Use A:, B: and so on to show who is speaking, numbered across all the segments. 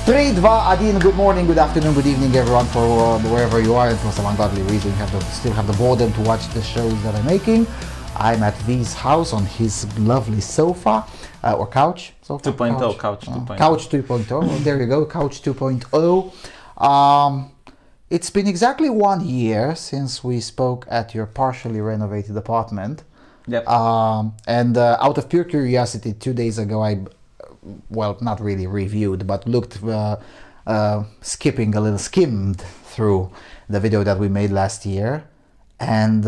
A: 3, 2, 1, good morning, good afternoon, good evening everyone for wherever you are, and for some ungodly reason you still have the boredom to watch the shows that I'm making. I'm at V's house on his lovely sofa, or couch. Sofa?
B: 2.0, couch 2.0.
A: Couch 2.0, there you go, couch 2.0. It's been exactly 1 year since we spoke at your partially renovated apartment.
B: Yep.
A: And out of pure curiosity, 2 days ago I not really reviewed, but skimmed through the video that we made last year, and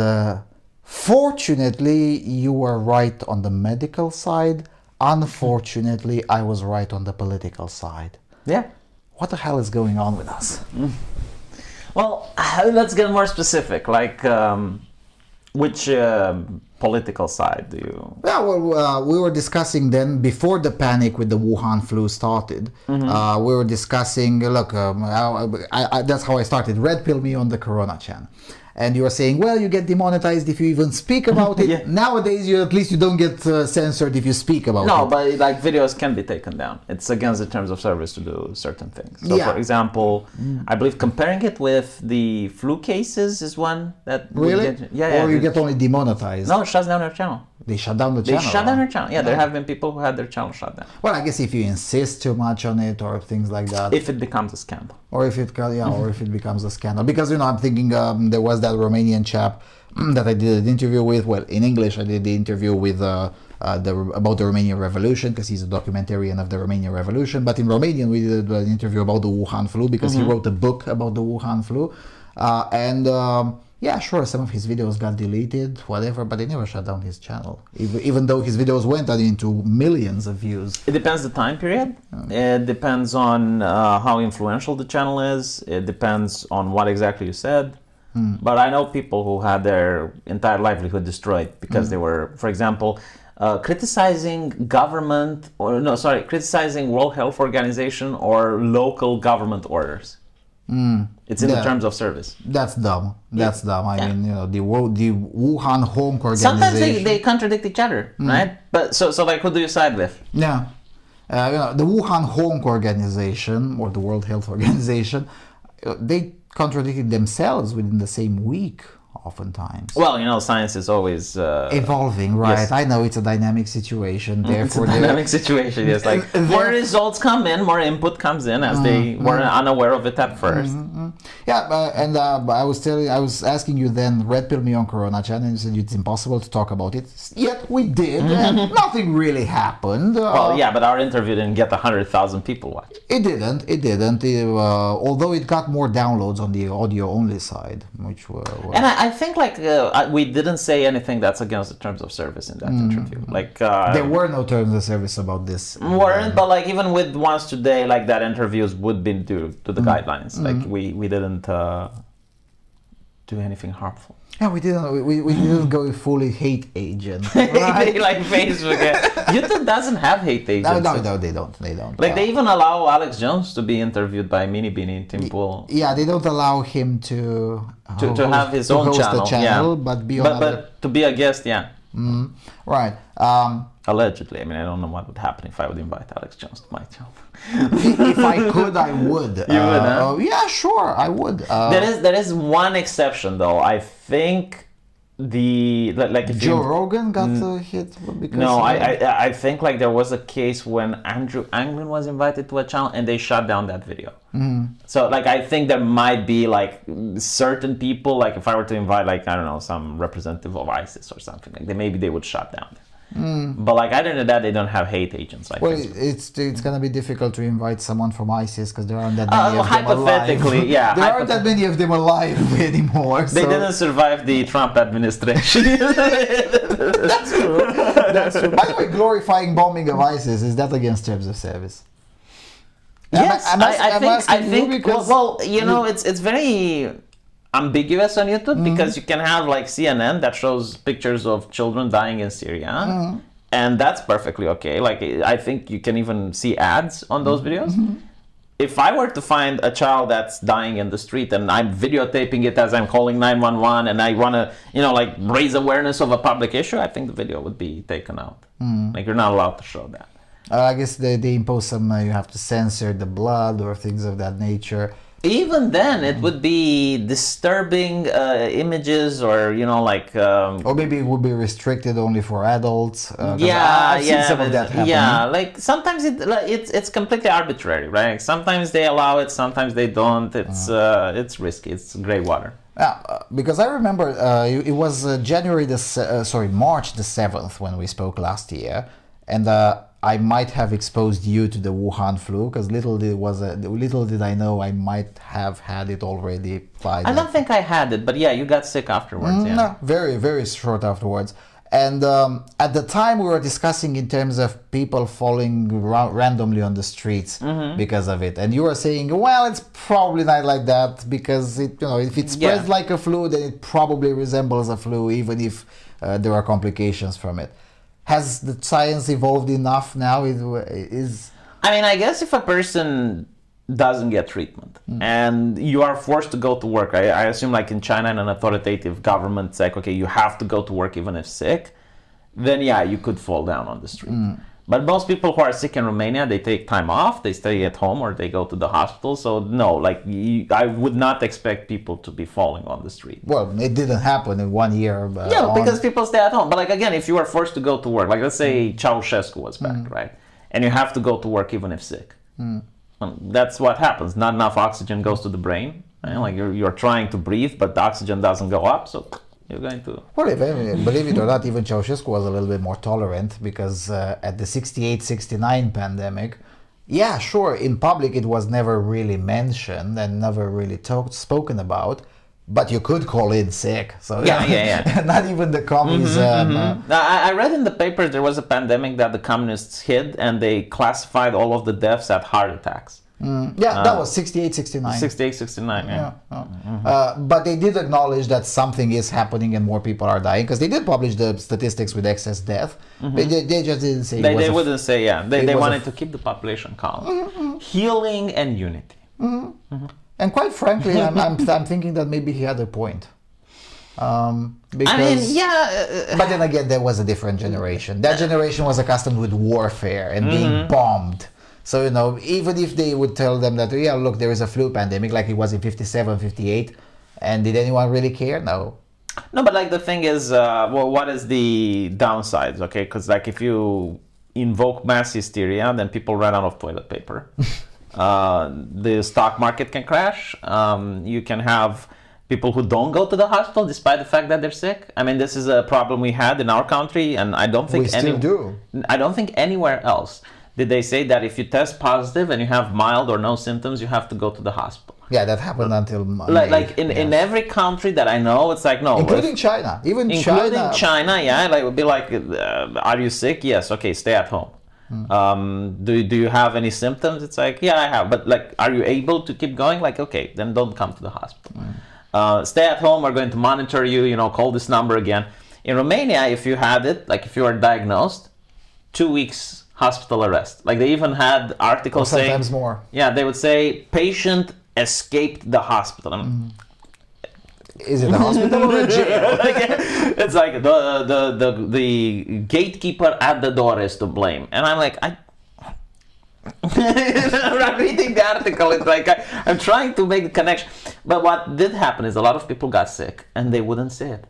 A: fortunately you were right on the medical side. Unfortunately, I was right on the political side.
B: Yeah.
A: What the hell is going on with us?
B: Well, let's get more specific. Like, which political side do you?
A: Yeah, well, we were discussing then, before the panic with the Wuhan flu started, we were discussing, look, that's how I started, red pill me on the Corona channel. And you were saying, well, you get demonetized if you even speak about it.
B: Yeah.
A: Nowadays, at least you don't get censored if you speak about it.
B: No, but like videos can be taken down. It's against the terms of service to do certain things. So,
A: Yeah.
B: for example, I believe comparing it with the flu cases is one that
A: Really?
B: Yeah.
A: Or you get only demonetized.
B: No, it shuts down their channel.
A: They shut down the
B: They
A: channel.
B: shut down their channel. Yeah, there have been people who had their channel shut down.
A: Well, I guess if you insist too much on it or things like that.
B: If it becomes a scandal.
A: Or if it becomes a scandal. Because, I'm thinking there was that Romanian chap that I did an interview with. Well, in English, I did the interview with about the Romanian Revolution, because he's a documentarian of the Romanian Revolution. But in Romanian, we did an interview about the Wuhan flu, because he wrote a book about the Wuhan flu. Yeah, sure, some of his videos got deleted, whatever, but they never shut down his channel, even though his videos went into millions of views.
B: It depends the time period. It depends on how influential the channel is. It depends on what exactly you said. But I know people who had their entire livelihood destroyed because they were, for example, criticizing government, criticizing World Health Organization or local government orders. It's in the terms of service.
A: That's dumb. That's dumb. I mean, the Wuhan Home Organization.
B: Sometimes they contradict each other, right? But so like, who do you side with?
A: Yeah, the Wuhan Home Organization or the World Health Organization, they contradicted themselves within the same week. Oftentimes.
B: Well, science is always
A: evolving, right?
B: Yes.
A: I know it's a dynamic situation. Therefore,
B: it's a dynamic situation. Yes, like more results come in, more input comes in, as they were unaware of it at first.
A: Yeah, and I was asking you then, red pill me on Corona channel, and you said it's impossible to talk about it. Yet we did, and nothing really happened.
B: Well, yeah, but our interview didn't get 100,000 people watch.
A: It didn't. Although it got more downloads on the audio only side, which were.
B: And I think we didn't say anything that's against the terms of service in that interview. Like
A: there were no terms of service about this.
B: Weren't, but like even with ones today, like that interviews would be due to the guidelines. Like we didn't do anything harmful.
A: Yeah, we didn't. We didn't go fully hate agent. Right?
B: Like Facebook. YouTube doesn't have hate agents.
A: No, they don't. They don't.
B: Like they even allow Alex Jones to be interviewed by Mini Beanie, Tim Pool.
A: Yeah, they don't allow him to
B: have his own channel.
A: But
B: to be a guest, yeah.
A: Right.
B: Allegedly. I mean, I don't know what would happen if I would invite Alex Jones to my channel.
A: If I could, I would.
B: You would, huh?
A: Yeah, sure, I would.
B: There is one exception, though. I think if
A: Joe Rogan got hit because.
B: No, I think like there was a case when Andrew Anglin was invited to a channel and they shut down that video. So like I think there might be like certain people, like if I were to invite like I don't know some representative of ISIS or something, like maybe they would shut down. But like other than that, they don't have hate agents.
A: Well, it's gonna be difficult to invite someone from ISIS because there aren't that many of them
B: hypothetically,
A: alive.
B: Yeah,
A: there aren't that many of them alive anymore.
B: They didn't survive the Trump administration.
A: That's true. That's true. By the way, glorifying bombing of ISIS, is that against terms of service?
B: Yes, I think. Well, it's very ambiguous on YouTube because you can have like CNN that shows pictures of children dying in Syria, and that's perfectly okay. Like I think you can even see ads on those videos. If I were to find a child that's dying in the street and I'm videotaping it as I'm calling 911 and I want to, like raise awareness of a public issue, I think the video would be taken out. Like you're not allowed to show that.
A: I guess they impose some, you have to censor the blood or things of that nature.
B: Even then, it would be disturbing images, or like.
A: Or maybe it would be restricted only for adults.
B: I've
A: seen some of that happening.
B: Yeah, like sometimes it's completely arbitrary, right? Sometimes they allow it, sometimes they don't. It's risky. It's gray water.
A: Because I remember it was March the 7th when we spoke last year, and I might have exposed you to the Wuhan flu, because little did I know I might have had it already.
B: I don't think I had it, but yeah, you got sick afterwards. Yeah.
A: No, very, very short afterwards. And at the time we were discussing in terms of people falling randomly on the streets because of it. And you were saying, well, it's probably not like that, because if it spreads like a flu, then it probably resembles a flu, even if there are complications from it. Has the science evolved enough now?
B: I guess if a person doesn't get treatment and you are forced to go to work, I assume like in China, in an authoritative government, it's like, okay, you have to go to work even if sick, then yeah, you could fall down on the street. But most people who are sick in Romania, they take time off, they stay at home, or they go to the hospital. So no, I would not expect people to be falling on the street.
A: Well, it didn't happen in 1 year.
B: Because people stay at home. But again, if you are forced to go to work, let's say Ceausescu was back, right? And you have to go to work even if sick. That's what happens. Not enough oxygen goes to the brain. Like you're trying to breathe, but the oxygen doesn't go up, so you're going to...
A: Well, believe it or not, even Ceausescu was a little bit more tolerant, because at the 68-69 pandemic, yeah, sure, in public it was never really mentioned and never really spoken about, but you could call in sick. So
B: yeah.
A: Not even the commies.
B: I read in the paper there was a pandemic that the communists hid, and they classified all of the deaths at heart attacks.
A: That was 68-69.
B: 68-69, yeah.
A: But they did acknowledge that something is happening and more people are dying, because they did publish the statistics with excess death. They just didn't say...
B: They wouldn't say, yeah. They wanted to keep the population calm. Healing and unity.
A: And quite frankly, I'm thinking that maybe he had a point. Because, but then again, there was a different generation. That generation was accustomed with warfare and being bombed. So, even if they would tell them that, yeah, look, there is a flu pandemic, like it was in 57, 58, and did anyone really care? No.
B: No, but the thing is, what is the downsides, okay? Because if you invoke mass hysteria, then people run out of toilet paper. The stock market can crash. You can have people who don't go to the hospital despite the fact that they're sick. This is a problem we had in our country, and I don't think I don't think anywhere else did they say that if you test positive and you have mild or no symptoms, you have to go to the hospital.
A: Yeah, that happened until
B: in every country that I know, it's no.
A: Including China. Including
B: China, yeah. It would be are you sick? Yes. Okay, stay at home. Do you have any symptoms? It's yeah, I have. But are you able to keep going? Okay, then don't come to the hospital. Stay at home. We're going to monitor you. Call this number again. In Romania, if you had it, if you are diagnosed, 2 weeks hospital arrest. They even had articles saying...
A: Sometimes more.
B: Yeah, they would say, patient escaped the hospital.
A: Is it a hospital or a jail?
B: It's the gatekeeper at the door is to blame. And I'm I'm reading the article, it's I'm trying to make the connection. But what did happen is a lot of people got sick and they wouldn't say it.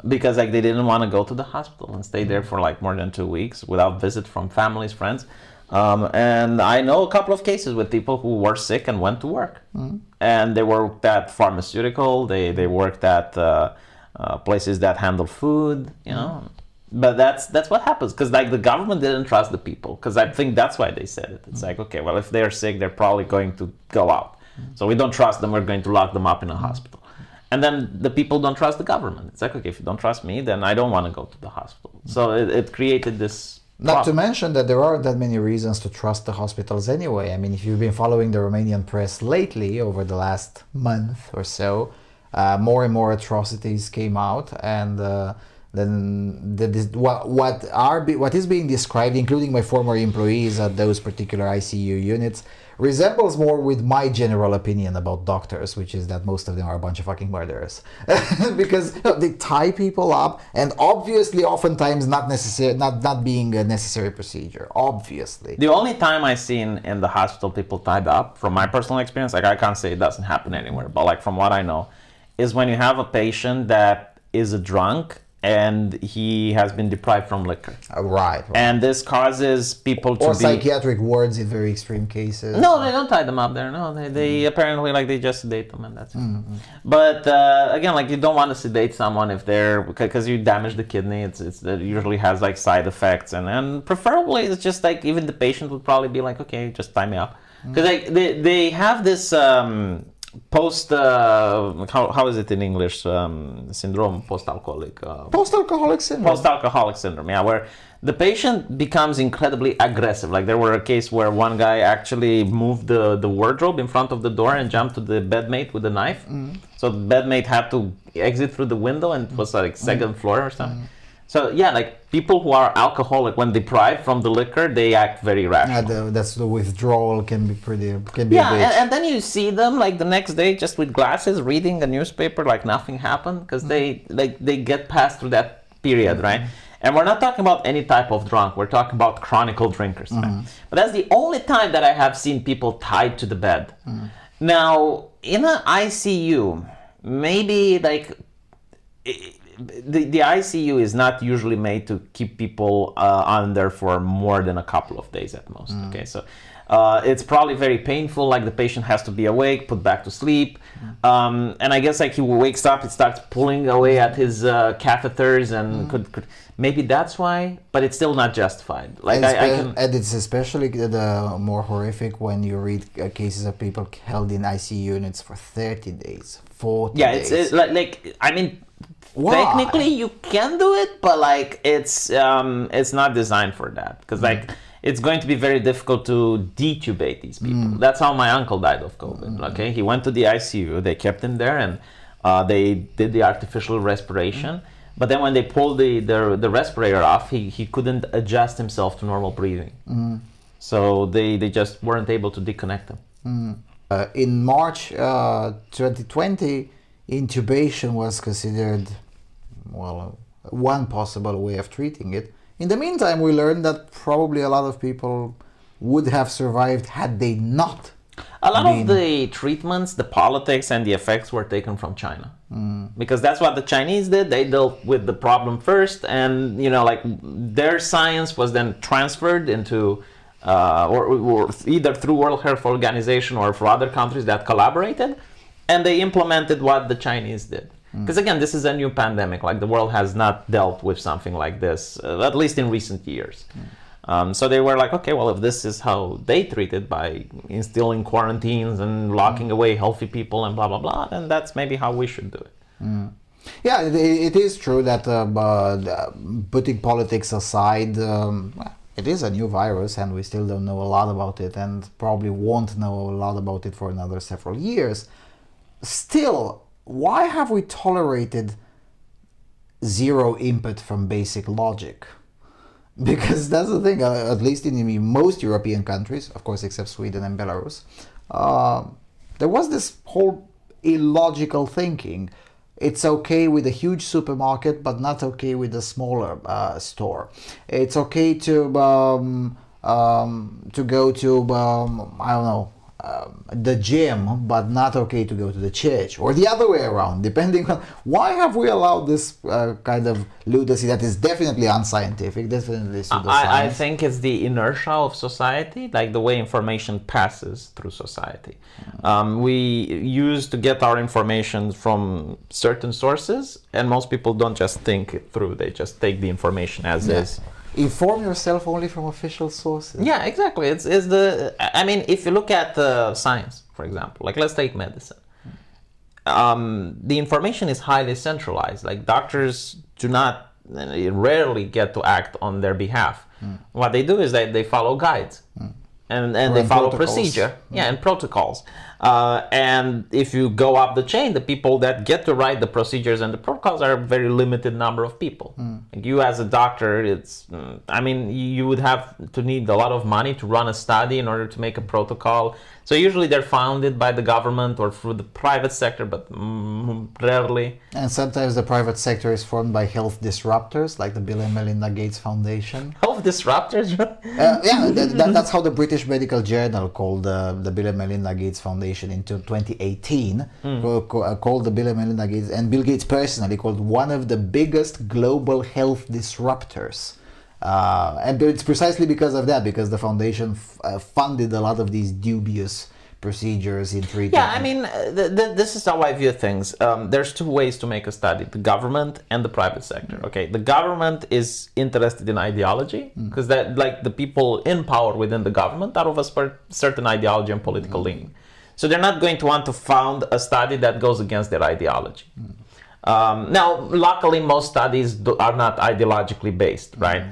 B: Because they didn't want to go to the hospital and stay there for more than 2 weeks without visit from families, friends. And I know a couple of cases with people who were sick and went to work. And they worked at pharmaceutical, they worked at places that handle food, But that's what happens, because the government didn't trust the people, because I think that's why they said it. It's okay, well, if they're sick, they're probably going to go out. So we don't trust them, we're going to lock them up in a hospital. And then the people don't trust the government. It's okay, if you don't trust me, then I don't want to go to the hospital. So it created this
A: Not to mention that there aren't that many reasons to trust the hospitals anyway. If you've been following the Romanian press lately, over the last month or so, more and more atrocities came out, and then what is being described, including my former employees at those particular ICU units, resembles more with my general opinion about doctors, which is that most of them are a bunch of fucking murderers. Because they tie people up, and obviously oftentimes not being a necessary procedure, obviously.
B: The only time I've seen in the hospital people tied up, from my personal experience, like I can't say it doesn't happen anywhere, but like from what I know, is when you have a patient that is a drunk and he has been deprived from liquor.
A: Right.
B: And this causes people to
A: or psychiatric wards in very extreme cases.
B: No, they don't tie them up there. No, they apparently they just sedate them and that's it. But again, you don't want to sedate someone if they're, because you damage the kidney. It usually has side effects, and preferably it's just even the patient would probably be like, okay, just tie me up, because they have this how is it in English? Syndrome, post-alcoholic syndrome. Yeah, where the patient becomes incredibly aggressive. There were a case where one guy actually moved the wardrobe in front of the door and jumped to the bedmate with a knife. So the bedmate had to exit through the window, and it was second floor or something. So yeah, people who are alcoholic, when deprived from the liquor, they act very rational.
A: That's the withdrawal can be
B: and then you see them the next day just with glasses reading a newspaper nothing happened, because they get passed through that period, right? And we're not talking about any type of drunk. We're talking about chronic drinkers. Right? But that's the only time that I have seen people tied to the bed. Now, in an ICU, maybe the ICU is not usually made to keep people on there for more than a couple of days at most. Okay, so it's probably very painful. The patient has to be awake, put back to sleep, and I guess he wakes up, he starts pulling away at his catheters, and could maybe that's why, but it's still not justified.
A: And it's especially the more horrific when you read cases of people held in ICU units for 30 days, 40 days.
B: It's I mean. Why? Technically, you can do it, but it's not designed for that, because it's going to be very difficult to detubate these people. That's how my uncle died of COVID. Okay, he went to the ICU. They kept him there, and they did the artificial respiration. But then when they pulled the respirator off, he couldn't adjust himself to normal breathing. So they just weren't able to deconnect him.
A: In March 2020. Intubation was considered, one possible way of treating it. In the meantime, we learned that probably a lot of people would have survived had they not.
B: A lot of the treatments, the politics, and the effects were taken from China. Because that's what the Chinese did. They dealt with the problem first, and their science was then transferred into, or either through World Health Organization or for other countries that collaborated. And they implemented what the Chinese did. Because again, this is a new pandemic. The world has not dealt with something like this, at least in recent years. So they were okay, well, if this is how they treat it, by instilling quarantines and locking away healthy people and blah, blah, blah, then that's maybe how we should do it.
A: Yeah, it is true that putting politics aside, it is a new virus, and we still don't know a lot about it, and probably won't know a lot about it for another several years. Still, why have we tolerated zero input from basic logic? Because that's the thing, at least in most European countries, of course except Sweden and Belarus, there was this whole illogical thinking. It's okay with a huge supermarket, but not okay with a smaller store. It's okay to go to, I don't know, the gym, but not okay to go to the church, or the other way around, depending on why have we allowed this kind of lunacy that is definitely unscientific, definitely pseudoscience.
B: I think it's the inertia of society, the way information passes through society. We used to get our information from certain sources, and most people don't just think it through, they just take the information as is.
A: Inform yourself only from official sources.
B: Yeah, exactly. I mean, if you look at science, for example, let's take medicine. The information is highly centralized. Doctors rarely get to act on their behalf. What they do is they follow guides. And they follow procedure, and protocols. And if you go up the chain, the people that get to write the procedures and the protocols are a very limited number of people. Like you as a doctor, you would have to need a lot of money to run a study in order to make a protocol. So usually they're funded by the government or through the private sector, but rarely.
A: And sometimes the private sector is formed by health disruptors, like the Bill and Melinda Gates Foundation.
B: Health disruptors?
A: That's how the British Medical Journal called the Bill and Melinda Gates Foundation in 2018, called the Bill and Melinda Gates, and Bill Gates personally called one of the biggest global health disruptors. And it's precisely because of that, because the foundation funded a lot of these dubious procedures in treatment.
B: Yeah, this is how I view things. There's two ways to make a study: the government and the private sector. Okay, the government is interested in ideology because the people in power within the government are of a certain ideology and political leaning. So they're not going to want to found a study that goes against their ideology. Now, luckily, most studies are not ideologically based, right?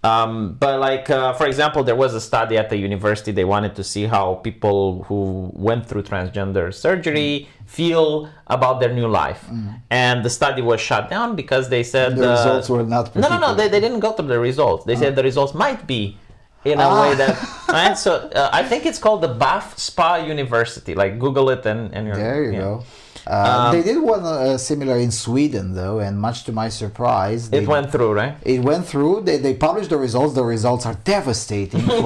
B: But for example, there was a study at the university. They wanted to see how people who went through transgender surgery feel about their new life. And the study was shut down because they said...
A: The results were not...
B: No, they didn't go to the results. They said the results might be in a way that... Right? So I think it's called the Bath Spa University. Like Google it and you're...
A: There you go. They did one similar in Sweden, though, and much to my surprise,
B: it went through, right?
A: It went through. They published the results. The results are devastating for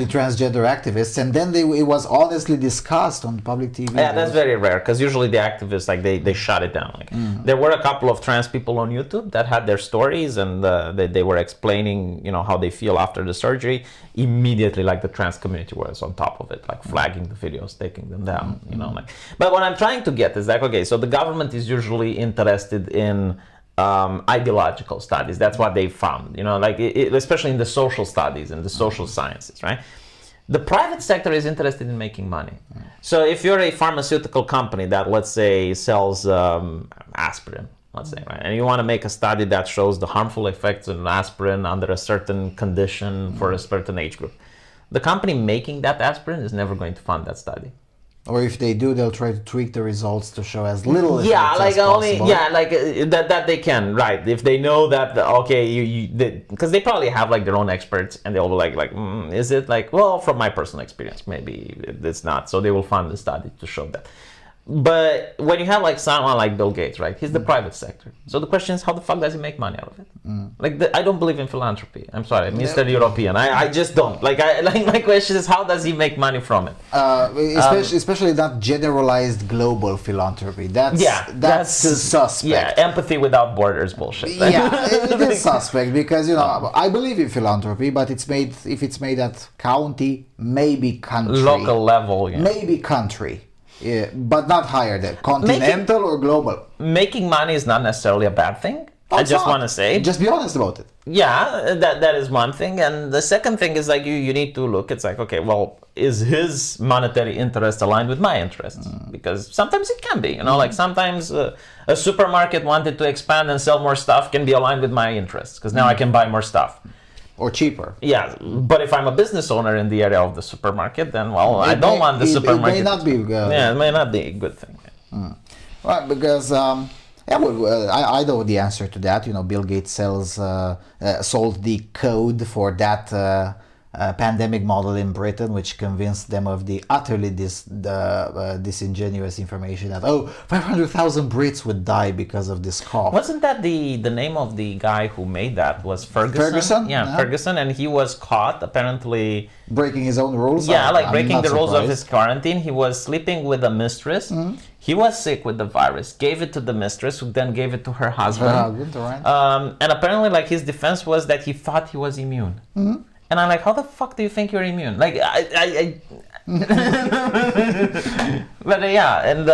A: the transgender activists, and then it was honestly discussed on public TV.
B: Yeah, that's very rare because usually the activists they shut it down. There were a couple of trans people on YouTube that had their stories, and they were explaining, how they feel after the surgery. Immediately, the trans community was on top of it, flagging the videos, taking them down. But what I'm trying to get is okay, so the government is usually interested in ideological studies. That's what they found, especially in the social studies and the social sciences, right? The private sector is interested in making money. So if you're a pharmaceutical company that, let's say, sells aspirin, let's say, right, and you want to make a study that shows the harmful effects of aspirin under a certain condition for a certain age group, the company making that aspirin is never going to fund that study.
A: Or if they do, they'll try to tweak the results to show as little as
B: possible. That they can, right? If they know that, because they probably have their own experts, and they'll be is it from my personal experience, maybe it's not. So they will fund the study to show that. But when you have someone like Bill Gates, right? He's the private sector. So the question is, how the fuck does he make money out of it? I don't believe in philanthropy. I'm sorry, Mr. European. I just don't. My question is, how does he make money from it?
A: Especially that generalized global philanthropy. That's suspect.
B: Yeah, empathy without borders bullshit.
A: It is suspect because I believe in philanthropy, but if it's made at county, maybe country,
B: local level,
A: maybe country. Yeah, but not higher than continental or global.
B: Making money is not necessarily a bad thing. I just want to say.
A: Just be honest about it.
B: Yeah, that is one thing. And the second thing is you need to look, it's is his monetary interest aligned with my interests? Because sometimes it can be, sometimes a supermarket wanted to expand and sell more stuff can be aligned with my interests because now I can buy more stuff.
A: Or cheaper.
B: Yeah, but if I'm a business owner in the area of the supermarket, then I don't want the supermarket.
A: It may not be.
B: It may not be a good thing.
A: Well, because I know the answer to that. Bill Gates sold the code for that pandemic model in Britain, which convinced them of the utterly disingenuous information that 500,000 Brits would die because of this cough.
B: Wasn't that the name of the guy who made that? Was Ferguson? Yeah, Ferguson, and he was caught apparently
A: breaking his own rules.
B: Yeah, breaking the rules of his quarantine. He was sleeping with a mistress. He was sick with the virus, gave it to the mistress, who then gave it to her husband. And apparently, his defense was that he thought he was immune. And I'm how the fuck do you think you're immune? But yeah, and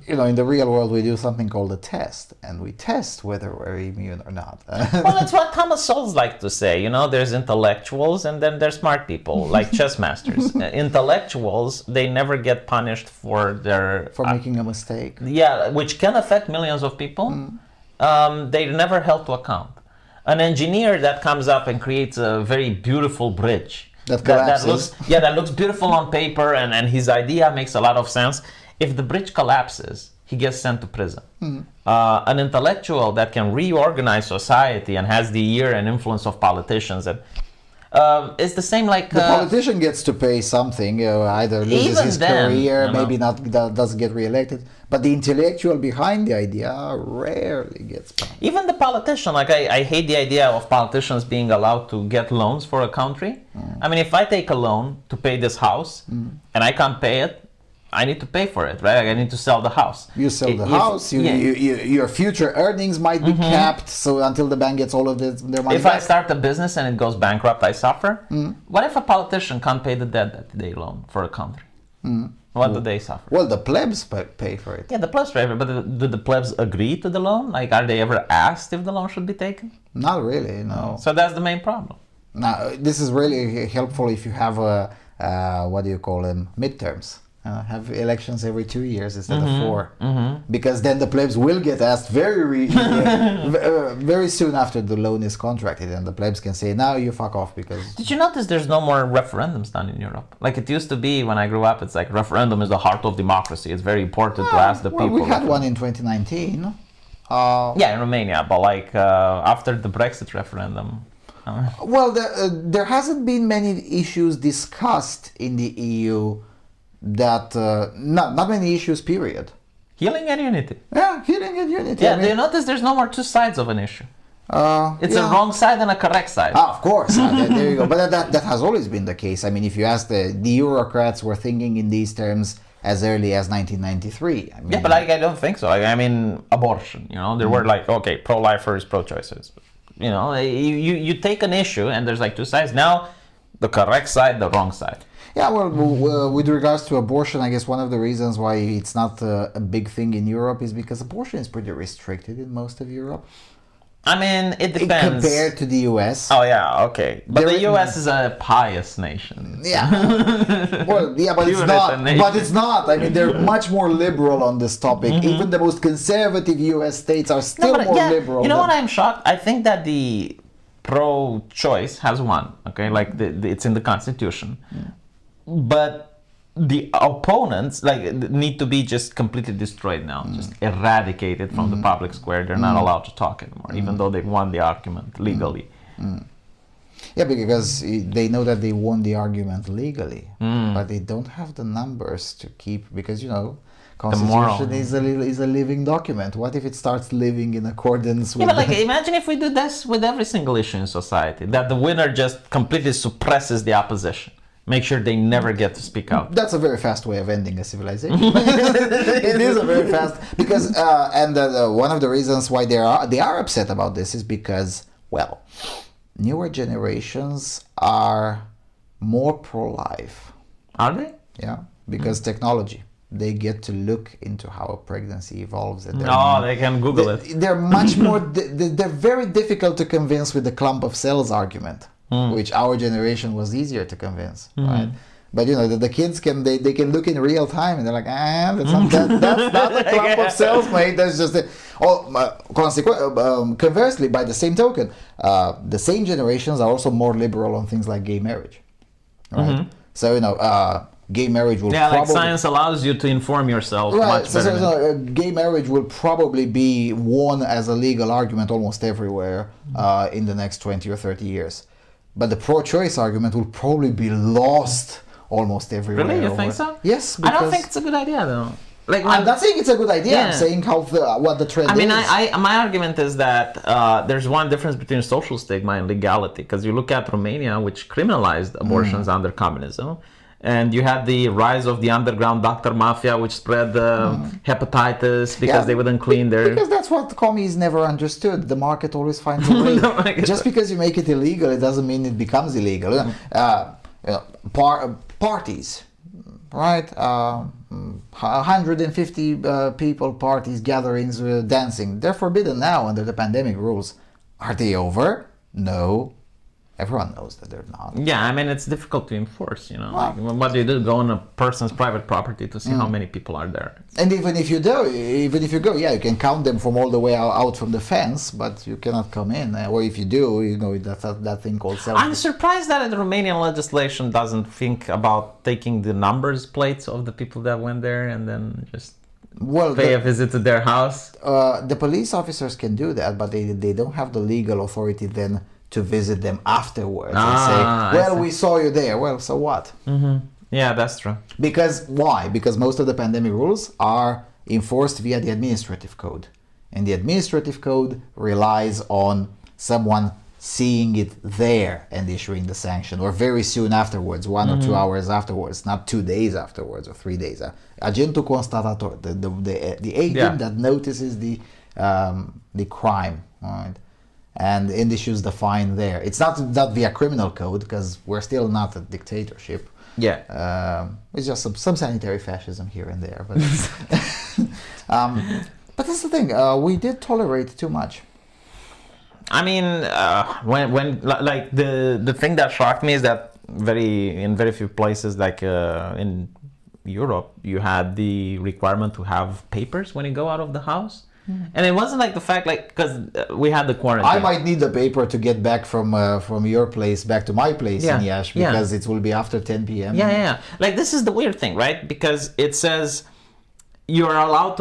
A: in the real world we do something called a test, and we test whether we're immune or not.
B: Well, that's what Thomas Sowell likes to say. There's intellectuals and then there's smart people, like chess masters. Intellectuals, they never get punished for
A: making a mistake.
B: Yeah, which can affect millions of people. They're never held to account. An engineer that comes up and creates a very beautiful bridge that looks beautiful on paper, and his idea makes a lot of sense. If the bridge collapses, he gets sent to prison. An intellectual that can reorganize society and has the ear and influence of politicians, and it's the same like...
A: the politician gets to pay something, either loses his career, maybe not doesn't get re-elected, but the intellectual behind the idea rarely gets paid.
B: Even the politician, like I hate the idea of politicians being allowed to get loans for a country. I mean, if I take a loan to pay this house and I can't pay it, I need to pay for it, right? Like I need to sell the house.
A: You sell the house, your future earnings might be capped, so until the bank gets all of their money
B: If
A: back.
B: I start a business and it goes bankrupt, I suffer. What if a politician can't pay the debt that they loan for a country? What do they suffer?
A: Well, the plebs pay for it.
B: Yeah, the plebs pay for it, but do the plebs agree to the loan? Like, are they ever asked if the loan should be taken?
A: Not really, no.
B: So that's the main problem.
A: Now, this is really helpful if you have what do you call them, midterms. Have elections every 2 years instead of 4, because then the plebs will get asked very soon after the loan is contracted, and the plebs can say, "Now you fuck off." Because
B: did you notice there's no more referendums done in Europe? Like it used to be when I grew up. It's like referendum is the heart of democracy. It's very important to ask the people.
A: We had one in 2019.
B: Yeah, in Romania, but like after the Brexit referendum.
A: Well, there hasn't been many issues discussed in the EU. That not many issues, period.
B: Healing and unity.
A: Yeah, healing and unity.
B: Yeah, do you notice there's no more two sides of an issue? It's a wrong side and a correct side.
A: Of course, there you go. But that has always been the case. I mean, if you ask the bureaucrats were thinking in these terms as early as 1993. I mean,
B: yeah, but I don't think so. I mean, abortion, there were like, okay, pro-lifers, pro-choicers. You take an issue and there's like two sides. Now, the correct side, the wrong side.
A: Yeah, well, with regards to abortion, I guess one of the reasons why it's not a big thing in Europe is because abortion is pretty restricted in most of Europe.
B: I mean, it depends.
A: Compared to the US.
B: Oh, yeah, okay. But the US is a pious nation.
A: Yeah. Well, yeah, but it's not. But it's not. I mean, they're much more liberal on this topic. Even the most conservative US states are still more liberal.
B: You know what I'm shocked? I think that the pro-choice has won, okay? Like, it's in the Constitution. But the opponents need to be just completely destroyed now, just eradicated from the public square. They're not allowed to talk anymore, even though they won the argument legally.
A: Yeah, because they know that they won the argument legally, but they don't have the numbers to keep, because Constitution is a living document. What if it starts living in accordance with...
B: Yeah, but imagine if we do this with every single issue in society, that the winner just completely suppresses the opposition. Make sure they never get to speak out.
A: That's a very fast way of ending a civilization. It is a very fast, because one of the reasons why they are upset about this is because, well, newer generations are more pro-life.
B: Are they?
A: Yeah, because technology. They get to look into how a pregnancy evolves. And
B: they can Google it.
A: They're much more. They're very difficult to convince with the clump of cells argument. Which our generation was easier to convince, right? But the kids can look in real time and they're like, that's not a clump of cells, mate. That's just it. Conversely, by the same token, the same generations are also more liberal on things like gay marriage, right? So gay marriage will
B: like science allows you to inform yourself much better.
A: So gay marriage will probably be won as a legal argument almost everywhere in the next 20 or 30 years. But the pro-choice argument will probably be lost almost everywhere.
B: Really? You think so?
A: Yes.
B: I don't think it's a good idea, though.
A: I'm not saying it's a good idea. Yeah. I'm saying what the trend is.
B: My argument is that there's one difference between social stigma and legality. Because you look at Romania, which criminalized abortions under communism, and you had the rise of the underground doctor mafia, which spread hepatitis because they wouldn't clean their...
A: Because that's what the commies never understood. The market always finds a way. Just because you make it illegal, it doesn't mean it becomes illegal. Parties, right? 150 people, parties, gatherings, dancing. They're forbidden now under the pandemic rules. Are they over? No. Everyone knows that they're not.
B: Yeah, I mean, it's difficult to enforce, you know. Like, what do you do? Go on a person's private property to see how many people are there.
A: And even if you go, yeah, you can count them from all the way out from the fence, but you cannot come in. Or if you do, you know, that thing called
B: I'm surprised that the Romanian legislation doesn't think about taking the numbers plates of the people that went there and then just pay a visit to their house.
A: The police officers can do that, but they don't have the legal authority then to visit them afterwards and say, well, we saw you there. Well, so what?
B: Mm-hmm. Yeah, that's true.
A: Because why? Because most of the pandemic rules are enforced via the administrative code. And the administrative code relies on someone seeing it there and issuing the sanction, or very soon afterwards, 1 or 2 hours afterwards, not 2 days afterwards or 3 days. Agentul constatator, the agent that notices the crime, right? And issues the fine there. It's not via criminal code, because we're still not a dictatorship.
B: Yeah.
A: It's just some sanitary fascism here and there. But but that's the thing. We did tolerate too much.
B: I mean, when like the thing that shocked me is that in very few places, like in Europe, you had the requirement to have papers when you go out of the house. And it wasn't like the fact, like, because we had the quarantine.
A: I might need the paper to get back from your place back to my place in Iași, because it will be after 10 p.m.
B: Yeah. Like, this is the weird thing, right? Because it says you are allowed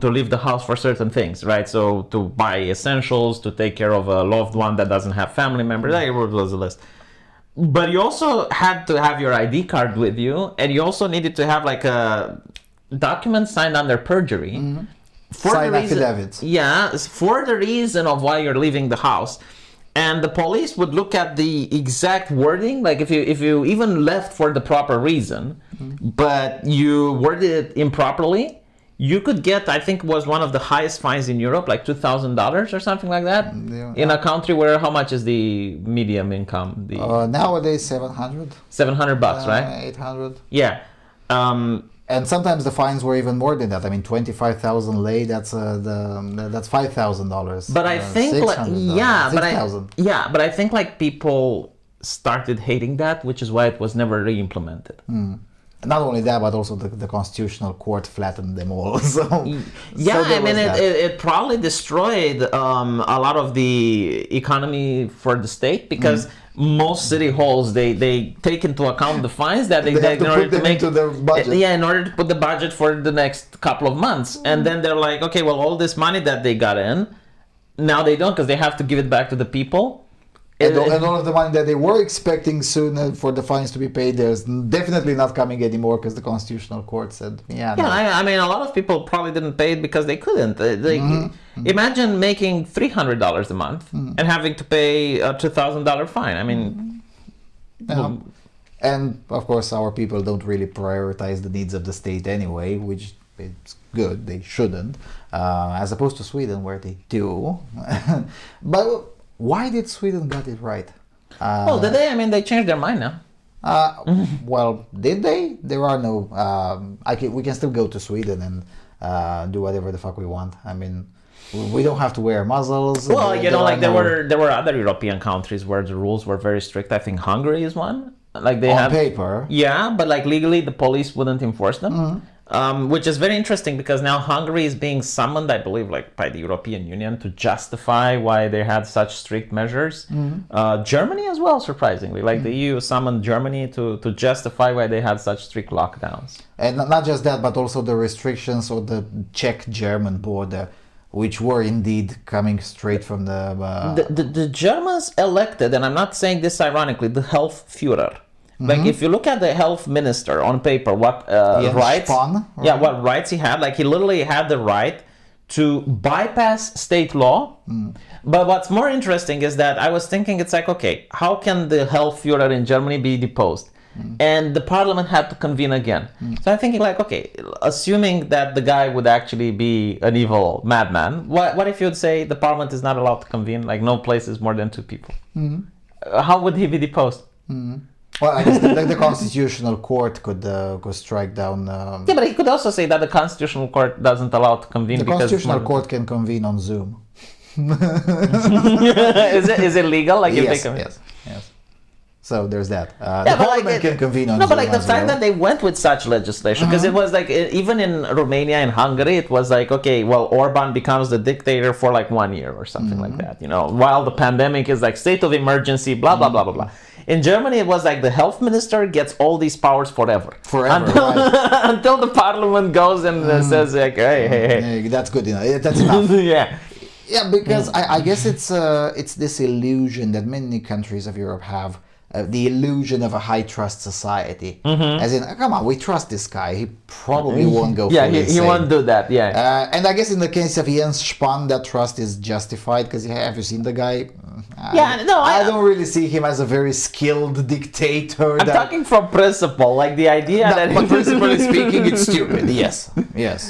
B: to leave the house for certain things, right? So to buy essentials, to take care of a loved one that doesn't have family members, like, it was a list. But you also had to have your ID card with you, and you also needed to have like a document signed under perjury.
A: Sign affidavits.
B: Yeah, for the reason of why you're leaving the house. And the police would look at the exact wording, like if you even left for the proper reason, but you worded it improperly, you could get, I think, was one of the highest fines in Europe, like $2,000 or something like that. In a country where, how much is the medium income?
A: Nowadays, 700.
B: $700, right?
A: 800.
B: Yeah.
A: And sometimes the fines were even more than that. I mean, 25,000 lei, that's $5,000.
B: But I think, but I think like people started hating that, which is why it was never re-implemented.
A: Not only that, but also the Constitutional Court flattened them all.
B: It probably destroyed a lot of the economy for the state, because most city halls they take into account the fines that they
A: have to put them into their budget.
B: In order to put the budget for the next couple of months, and then they're like, okay, well, all this money that they got in, now they don't, because they have to give it back to the people.
A: And all of the money that they were expecting soon for the fines to be paid, there's definitely not coming anymore, because the Constitutional Court said,
B: I mean, a lot of people probably didn't pay it because they couldn't. Imagine making $300 a month and having to pay a $2,000 fine. I mean...
A: And, of course, our people don't really prioritize the needs of the state anyway, which is good. They shouldn't. As opposed to Sweden, where they do. But... why did Sweden got it right?
B: Did they? I mean, they changed their mind now.
A: Well, did they? There are no... we can still go to Sweden and do whatever the fuck we want. I mean, we don't have to wear muzzles.
B: Well, there were other European countries where the rules were very strict. I think Hungary is one. Like they
A: on paper.
B: Yeah, but like legally, the police wouldn't enforce them. Which is very interesting, because now Hungary is being summoned, I believe, like by the European Union to justify why they had such strict measures. Germany as well, surprisingly. Like the EU summoned Germany to justify why they had such strict lockdowns.
A: And not just that, but also the restrictions on the Czech-German border, which were indeed coming straight from
B: the Germans elected, and I'm not saying this ironically, the health Führer. Like if you look at the health minister on paper, what rights? What rights he had? Like he literally had the right to bypass state law. But what's more interesting is that I was thinking, it's like, okay, how can the health Führer in Germany be deposed? And the parliament had to convene again. So I'm thinking, like, okay, assuming that the guy would actually be an evil madman, what if you'd say the parliament is not allowed to convene? Like no place is more than 2 people. How would he be deposed?
A: Well, I guess the Constitutional Court could strike down...
B: but he could also say that the Constitutional Court doesn't allow to convene.
A: The Constitutional Court can convene on Zoom.
B: Is it legal? Like
A: yes, So there's that. The parliament can convene on
B: no, but
A: Zoom
B: like the
A: as
B: fact
A: well.
B: that they went with such legislation, because it was like, even in Romania and Hungary, it was like, okay, well, Orban becomes the dictator for like 1 year or something like that, you know, while the pandemic is like state of emergency, blah, blah, blah, blah, blah. In Germany, it was like the health minister gets all these powers forever.
A: Until,
B: right. Until the parliament goes and says like, hey.
A: That's good enough. That's enough.
B: Yeah.
A: Yeah, because I guess it's this illusion that many countries of Europe have, the illusion of a high trust society. As in, come on, we trust this guy. He probably won't go.
B: Yeah, he won't do that. Yeah.
A: And I guess in the case of Jens Spahn, that trust is justified because have you seen the guy? I don't really see him as a very skilled dictator.
B: I'm talking from principle, like the idea that.
A: But principally speaking, it's stupid. Yes.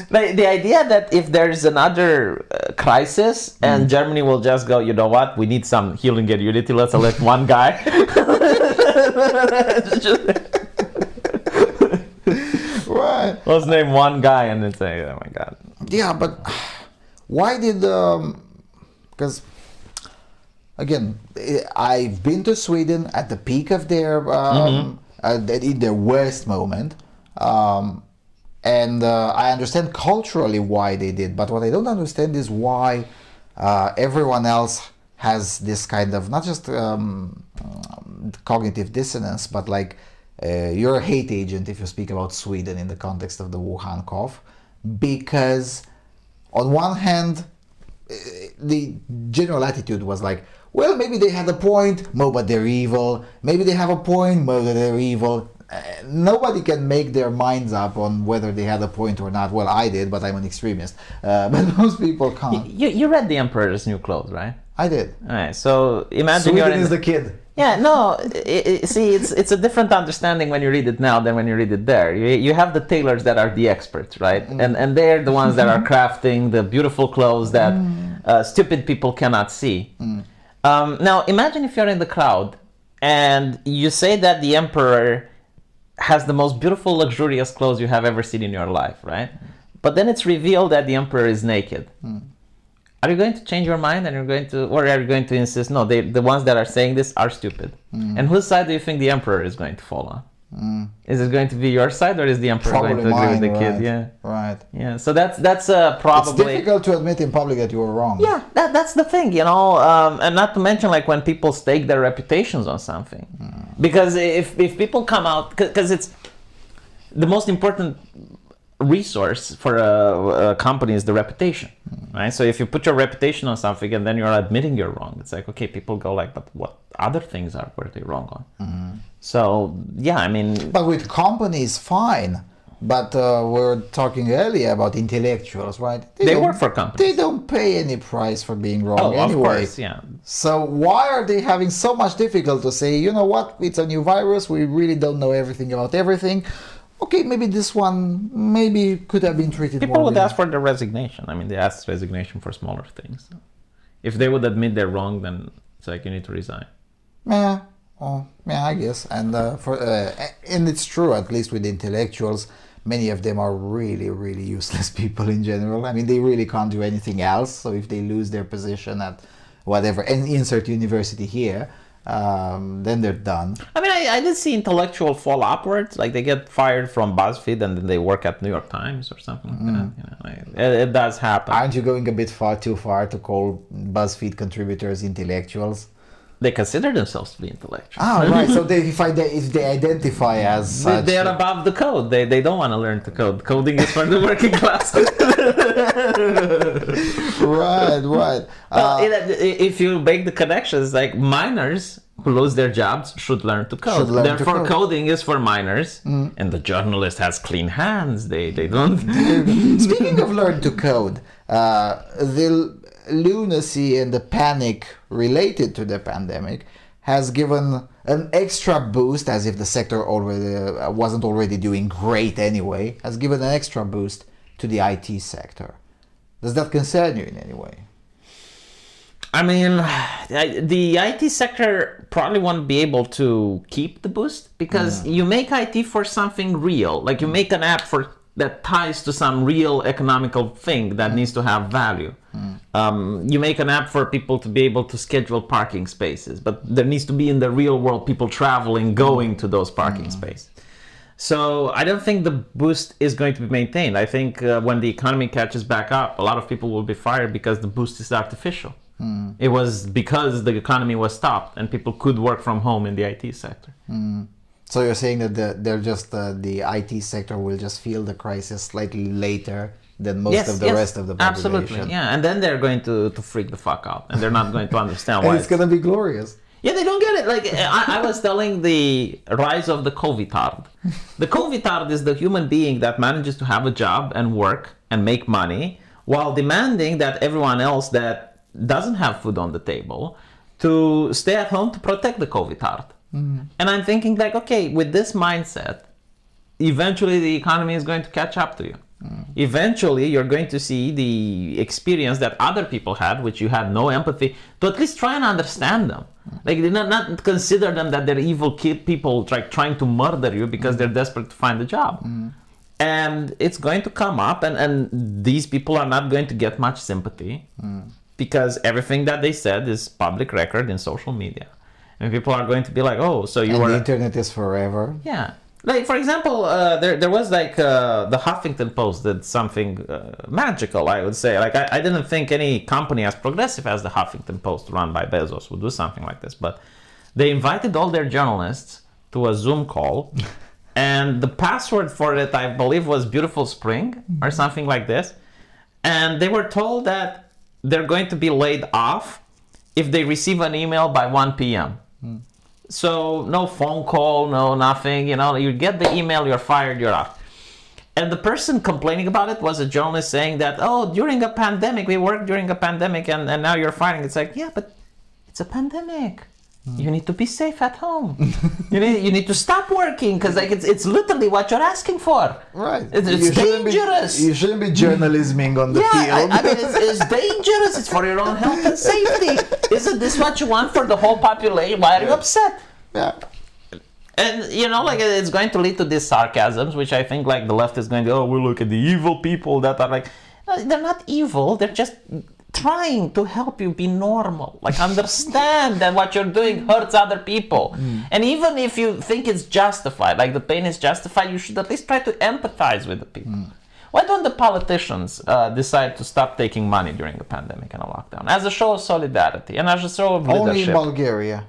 B: Like the idea that if there's another crisis and Germany will just go, you know what, we need some healing immunity. Let's elect one guy.
A: Right.
B: Let's name one guy and then say, oh my God.
A: Yeah, but why did because again, I've been to Sweden at the peak of their in their worst moment, and I understand culturally why they did, but what I don't understand is why everyone else has this kind of not just cognitive dissonance, but like you're a hate agent if you speak about Sweden in the context of the Wuhan Cough, because on one hand, the general attitude was like, well, maybe they had a point, but they're evil. Maybe they have a point, but they're evil. Nobody can make their minds up on whether they had a point or not. Well, I did, but I'm an extremist. But most people can't.
B: You read The Emperor's New Clothes, right?
A: I did.
B: All right, so imagine
A: Sweden is the kid.
B: Yeah, no, see, it's a different understanding when you read it now than when you read it there. You have the tailors that are the experts, right? And they're the ones that are crafting the beautiful clothes that stupid people cannot see. Now, imagine if you're in the crowd and you say that the emperor has the most beautiful, luxurious clothes you have ever seen in your life, right? But then it's revealed that the emperor is naked. Are you going to change your mind and or are you going to insist, no, the ones that are saying this are stupid? And whose side do you think the emperor is going to fall on? Is it going to be your side, or is the emperor
A: Probably
B: going to agree with the
A: right.
B: kid? Yeah.
A: Right.
B: Yeah. So that's probably.
A: It's difficult to admit in public that you were wrong.
B: Yeah, that's the thing, you know, and not to mention like when people stake their reputations on something, because if people come out, because it's the most important resource for a company is the reputation, right? So if you put your reputation on something and then you're admitting you're wrong, it's like, okay, people go like, but what other things were they wrong on? So yeah, I mean,
A: but with companies, fine. But we were talking earlier about intellectuals, right?
B: They work for companies.
A: They don't pay any price for being wrong anyway.
B: Of course, yeah.
A: So why are they having so much difficulty to say, you know what, it's a new virus, we really don't know everything about everything. Okay, maybe this one could have been treated more.
B: People would ask for the resignation. I mean, they ask resignation for smaller things. If they would admit they're wrong, then it's like you need to resign.
A: Yeah, I guess. And and it's true, at least with intellectuals, many of them are really, really useless people in general. I mean, they really can't do anything else. So if they lose their position at whatever, and insert university here, then they're done.
B: I mean, I did see intellectual fall upwards. Like they get fired from BuzzFeed and then they work at New York Times or something like that. You know, it does happen.
A: Aren't you going a bit too far to call BuzzFeed contributors intellectuals?
B: They consider themselves to be intellectuals.
A: Ah, right. So if they identify as such,
B: they're above the code. They don't want to learn to code. Coding is for the working class.
A: Right.
B: If you make the connections, like miners who lose their jobs should learn to code. Therefore, coding is for miners, and the journalist has clean hands. They don't.
A: Speaking of learn to code, the lunacy and the panic related to the pandemic has given an extra boost, as if the sector already wasn't already doing great anyway, has given an extra boost to the IT sector. Does that concern you in any way?
B: I mean, the IT sector probably won't be able to keep the boost because you make IT for something real. Like you make an app for that ties to some real economical thing that needs to have value. You make an app for people to be able to schedule parking spaces, but there needs to be in the real world people traveling, going to those parking spaces. So I don't think the boost is going to be maintained. I think when the economy catches back up, a lot of people will be fired because the boost is artificial. It was because the economy was stopped and people could work from home in the IT sector.
A: So you're saying that the IT sector will just feel the crisis slightly later than most of the rest of the population.
B: Absolutely, yeah. And then they're going to freak the fuck out, and they're not going to understand why.
A: And it's going to be glorious.
B: Yeah, they don't get it. Like I was telling the rise of the Covitard. The Covitard is the human being that manages to have a job and work and make money while demanding that everyone else that doesn't have food on the table to stay at home to protect the Covitard. And I'm thinking like, okay, with this mindset, eventually the economy is going to catch up to you. Eventually, you're going to see the experience that other people had, which you had no empathy, to at least try and understand them. Like, not consider them that they're evil people trying to murder you because they're desperate to find a job. And it's going to come up, and these people are not going to get much sympathy because everything that they said is public record in social media. And people are going to be like, oh, so you were...
A: the internet is forever.
B: Yeah. Like, for example, there was like the Huffington Post did something magical, I would say. Like, I didn't think any company as progressive as the Huffington Post run by Bezos would do something like this. But they invited all their journalists to a Zoom call. And the password for it, I believe, was Beautiful Spring or something like this. And they were told that they're going to be laid off if they receive an email by 1 p.m. So no phone call, no nothing, you get the email, you're fired, you're off. And the person complaining about it was a journalist saying that, oh, during a pandemic, we worked during a pandemic and now you're firing. It's like, yeah, but it's a pandemic. You need to be safe at home. you need to stop working because like it's literally what you're asking for.
A: Right.
B: It's dangerous.
A: You shouldn't be journalisming on the field.
B: I mean, it's dangerous. It's for your own health and safety. Isn't this what you want for the whole population? Why are you upset?
A: Yeah.
B: And like it's going to lead to these sarcasms, which I think like the left is going to, oh, we look at the evil people that are like, no, they're not evil. They're just trying to help you be normal. Like understand that what you're doing hurts other people. And even if you think it's justified, like the pain is justified, you should at least try to empathize with the people. Why don't the politicians decide to stop taking money during the pandemic and a lockdown as a show of solidarity and as a show of leadership?
A: Only in Bulgaria.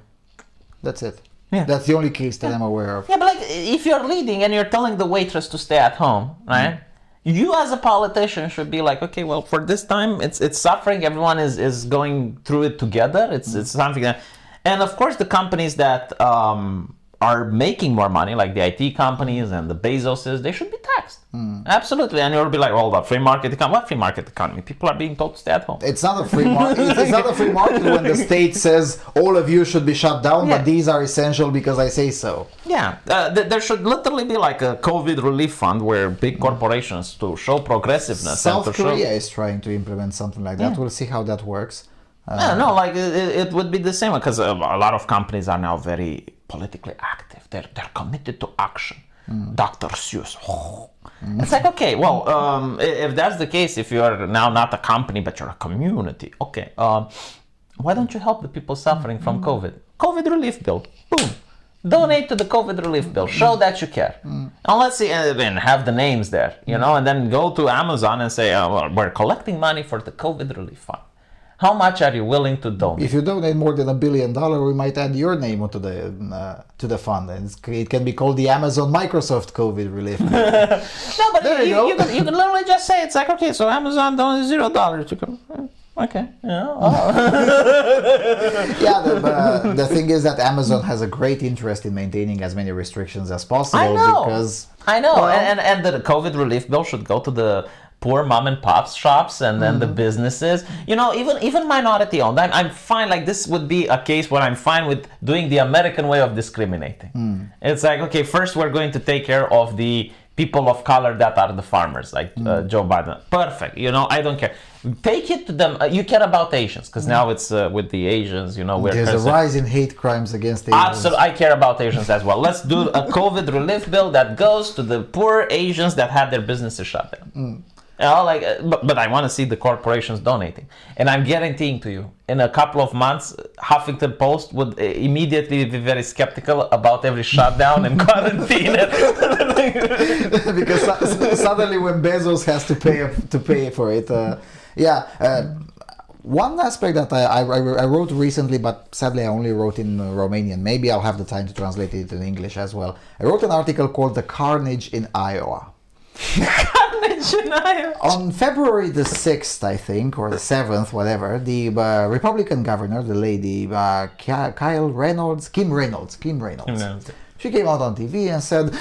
A: That's it. Yeah. That's the only case that I'm aware of.
B: Yeah, but like if you're leading and you're telling the waitress to stay at home, right? You as a politician should be like, okay, well, for this time, it's suffering. Everyone is going through it together. It's something that, and of course, the companies that are making more money, like the IT companies and the Bezoses, they should be taxed. Absolutely. And you'll be like, well, the free market economy. What free market economy? People are being told to stay at home.
A: It's not a free market. It's not a free market when the state says all of you should be shut down, but these are essential because I say so.
B: Yeah. There should literally be like a COVID relief fund where big corporations to show progressiveness.
A: South Korea is trying to implement something like that. We'll see how that works.
B: No, like it would be the same because a lot of companies are now very politically active. They're committed to action. Dr. Seuss. It's like, okay, well, if that's the case, if you're now not a company, but you're a community, okay, why don't you help the people suffering from COVID? COVID relief bill, boom. Donate to the COVID relief bill. Show that you care. And let's see, and have the names there, and then go to Amazon and say, well, we're collecting money for the COVID relief fund. How much are you willing to donate?
A: If you donate more than $1 billion, we might add your name to the fund. And it can be called the Amazon Microsoft COVID relief.
B: No, but you can literally just say, it's like, okay, so Amazon donates $0. You can, okay.
A: The thing is that Amazon has a great interest in maintaining as many restrictions as possible.
B: I know. Well, and the COVID relief bill should go to the poor mom and pop shops and then the businesses, even minority owned. I'm fine. Like this would be a case where I'm fine with doing the American way of discriminating. It's like, okay, first we're going to take care of the people of color that are the farmers, like Joe Biden. Perfect. I don't care. Take it to them. You care about Asians, because now it's with the Asians, we're
A: there's a rise in hate crimes against Asians.
B: Absolutely. I care about Asians as well. Let's do a COVID relief bill that goes to the poor Asians that had their businesses shut down. But I want to see the corporations donating. And I'm guaranteeing to you, in a couple of months, Huffington Post would immediately be very skeptical about every shutdown and quarantine.
A: Because suddenly when Bezos has to pay for it, one aspect that I wrote recently, but sadly I only wrote in Romanian. Maybe I'll have the time to translate it in English as well. I wrote an article called "The Carnage in Iowa." On February the 6th, I think, or the 7th, whatever, the Republican governor, the lady, Kim Reynolds, she came out on TV and said,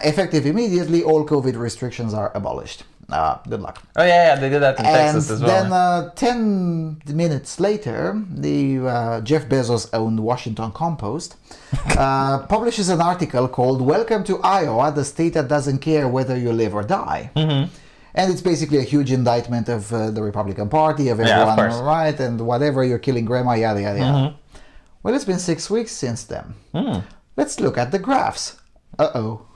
A: effective immediately, all COVID restrictions are abolished. Good luck.
B: Oh, yeah, they did that in Texas as well.
A: Then 10 minutes later, the Jeff Bezos-owned Washington Compost publishes an article called "Welcome to Iowa, the state that doesn't care whether you live or die." Mm-hmm. And it's basically a huge indictment of the Republican Party, of everyone, right, and whatever, you're killing grandma, yada, yada, yada. Mm-hmm. Well, it's been 6 weeks since then. Mm. Let's look at the graphs. Uh-oh.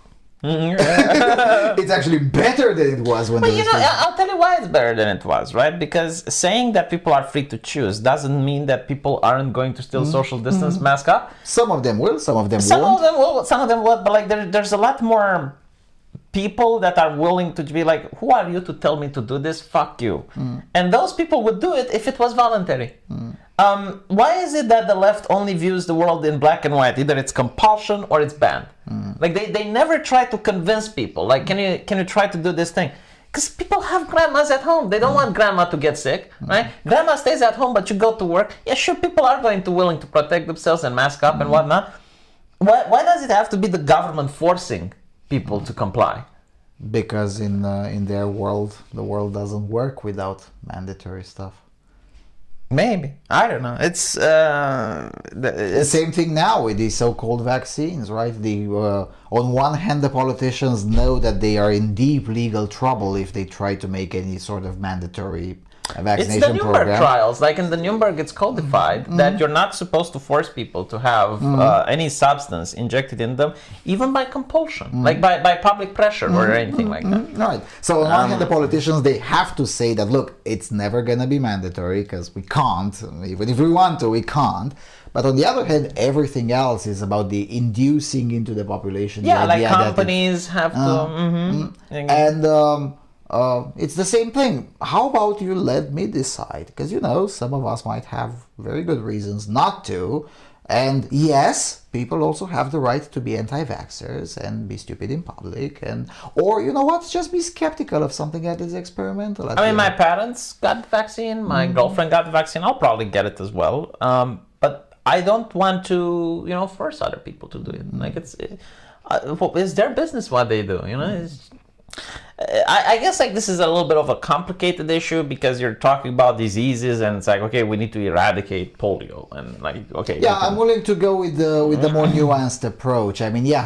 A: It's actually better than it was when. But
B: I'll tell you why it's better than it was, right? Because saying that people are free to choose doesn't mean that people aren't going to still social distance, mask up.
A: Some of them will, some of them won't.
B: Some of them will, but there's a lot more people that are willing to be like, who are you to tell me to do this? Fuck you. And those people would do it if it was voluntary. Why is it that the left only views the world in black and white? Either it's compulsion or it's banned. Like they never try to convince people. Like, can you try to do this thing? Because people have grandmas at home. They don't want grandma to get sick, right? Grandma stays at home, but you go to work. Yeah, sure, people are willing to protect themselves and mask up and whatnot. Why does it have to be the government forcing people to comply?
A: Because in their world, the world doesn't work without mandatory stuff.
B: Maybe. I don't know. It's
A: the same thing now with the so-called vaccines, right? On one hand, the politicians know that they are in deep legal trouble if they try to make any sort of mandatory vaccination
B: program. It's the Nuremberg trials. Like in the Nuremberg, it's codified that you're not supposed to force people to have any substance injected in them, even by compulsion, like by public pressure or anything like that.
A: Right. So on one hand, the politicians, they have to say that, look, it's never going to be mandatory because we can't. Even if we want to, we can't. But on the other hand, everything else is about the inducing into the population.
B: Yeah, like companies have to...
A: And... it's the same thing. How about you let me decide? Because, some of us might have very good reasons not to. And yes, people also have the right to be anti-vaxxers and be stupid in public. Or, just be skeptical of something that is experimental.
B: My parents got the vaccine. My girlfriend got the vaccine. I'll probably get it as well. But I don't want to, force other people to do it. Like, it's their business what they do, I guess this is a little bit of a complicated issue because you're talking about diseases and it's like, okay, we need to eradicate polio and okay.
A: Yeah, I'm willing to go with the more nuanced approach.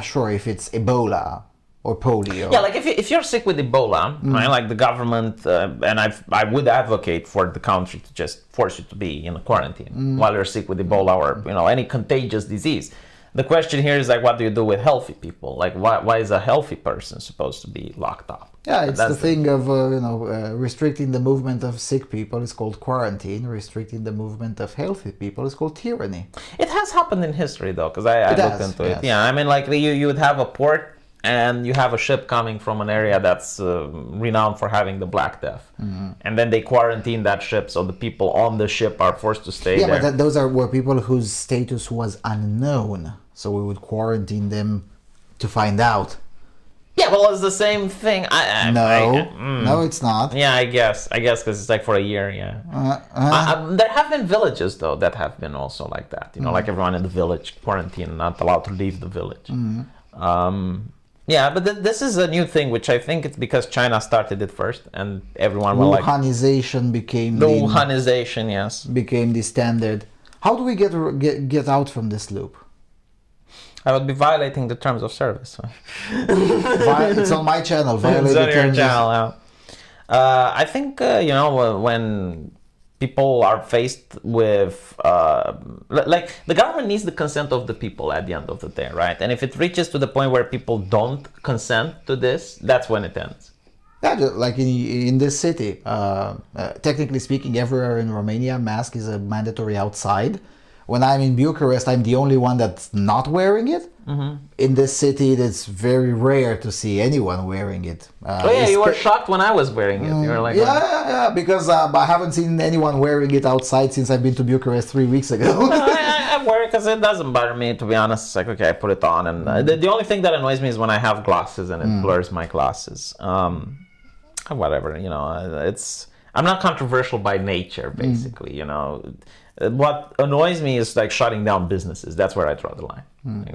A: Sure, if it's Ebola or polio.
B: Yeah, if you're sick with Ebola, right, like the government, and I would advocate for the country to just force you to be in a quarantine while you're sick with Ebola or any contagious disease. The question here is what do you do with healthy people? Why is a healthy person supposed to be locked up?
A: Yeah, it's the thing of restricting the movement of sick people is called quarantine. Restricting the movement of healthy people is called tyranny.
B: It has happened in history though, because I looked into it. Yeah, you would have a port and you have a ship coming from an area that's renowned for having the Black Death, and then they quarantine that ship, so the people on the ship are forced to stay there.
A: Yeah, but those were people whose status was unknown, so we would quarantine them to find out.
B: Yeah, well, it's the same thing.
A: No, it's not.
B: Yeah, I guess because it's for a year. Yeah. There have been villages though that have been also like that. Like everyone in the village quarantined, not allowed to leave the village. Yeah, but this is a new thing, which I think it's because China started it first, and everyone will
A: Wuhanization became
B: Wuhanization, yes,
A: became the standard. How do we get out from this loop?
B: I would be violating the terms of service.
A: It's on my channel. Violate the terms.
B: Channel, I think when people are faced with like the government needs the consent of the people at the end of the day, right? And if it reaches to the point where people don't consent to this, that's when it ends.
A: Yeah, like in this city, technically speaking, everywhere in Romania, mask is a mandatory outside. When I'm in Bucharest, I'm the only one that's not wearing it. In this city, it's very rare to see anyone wearing it.
B: You were shocked when I was wearing it. You were like,
A: yeah, because I haven't seen anyone wearing it outside since I've been to Bucharest 3 weeks ago.
B: I wear it because it doesn't bother me, to be honest. It's like, okay, I put it on. And the only thing that annoys me is when I have glasses and it blurs my glasses. Whatever, I'm not controversial by nature, basically, What annoys me is like shutting down businesses. That's where I draw the line.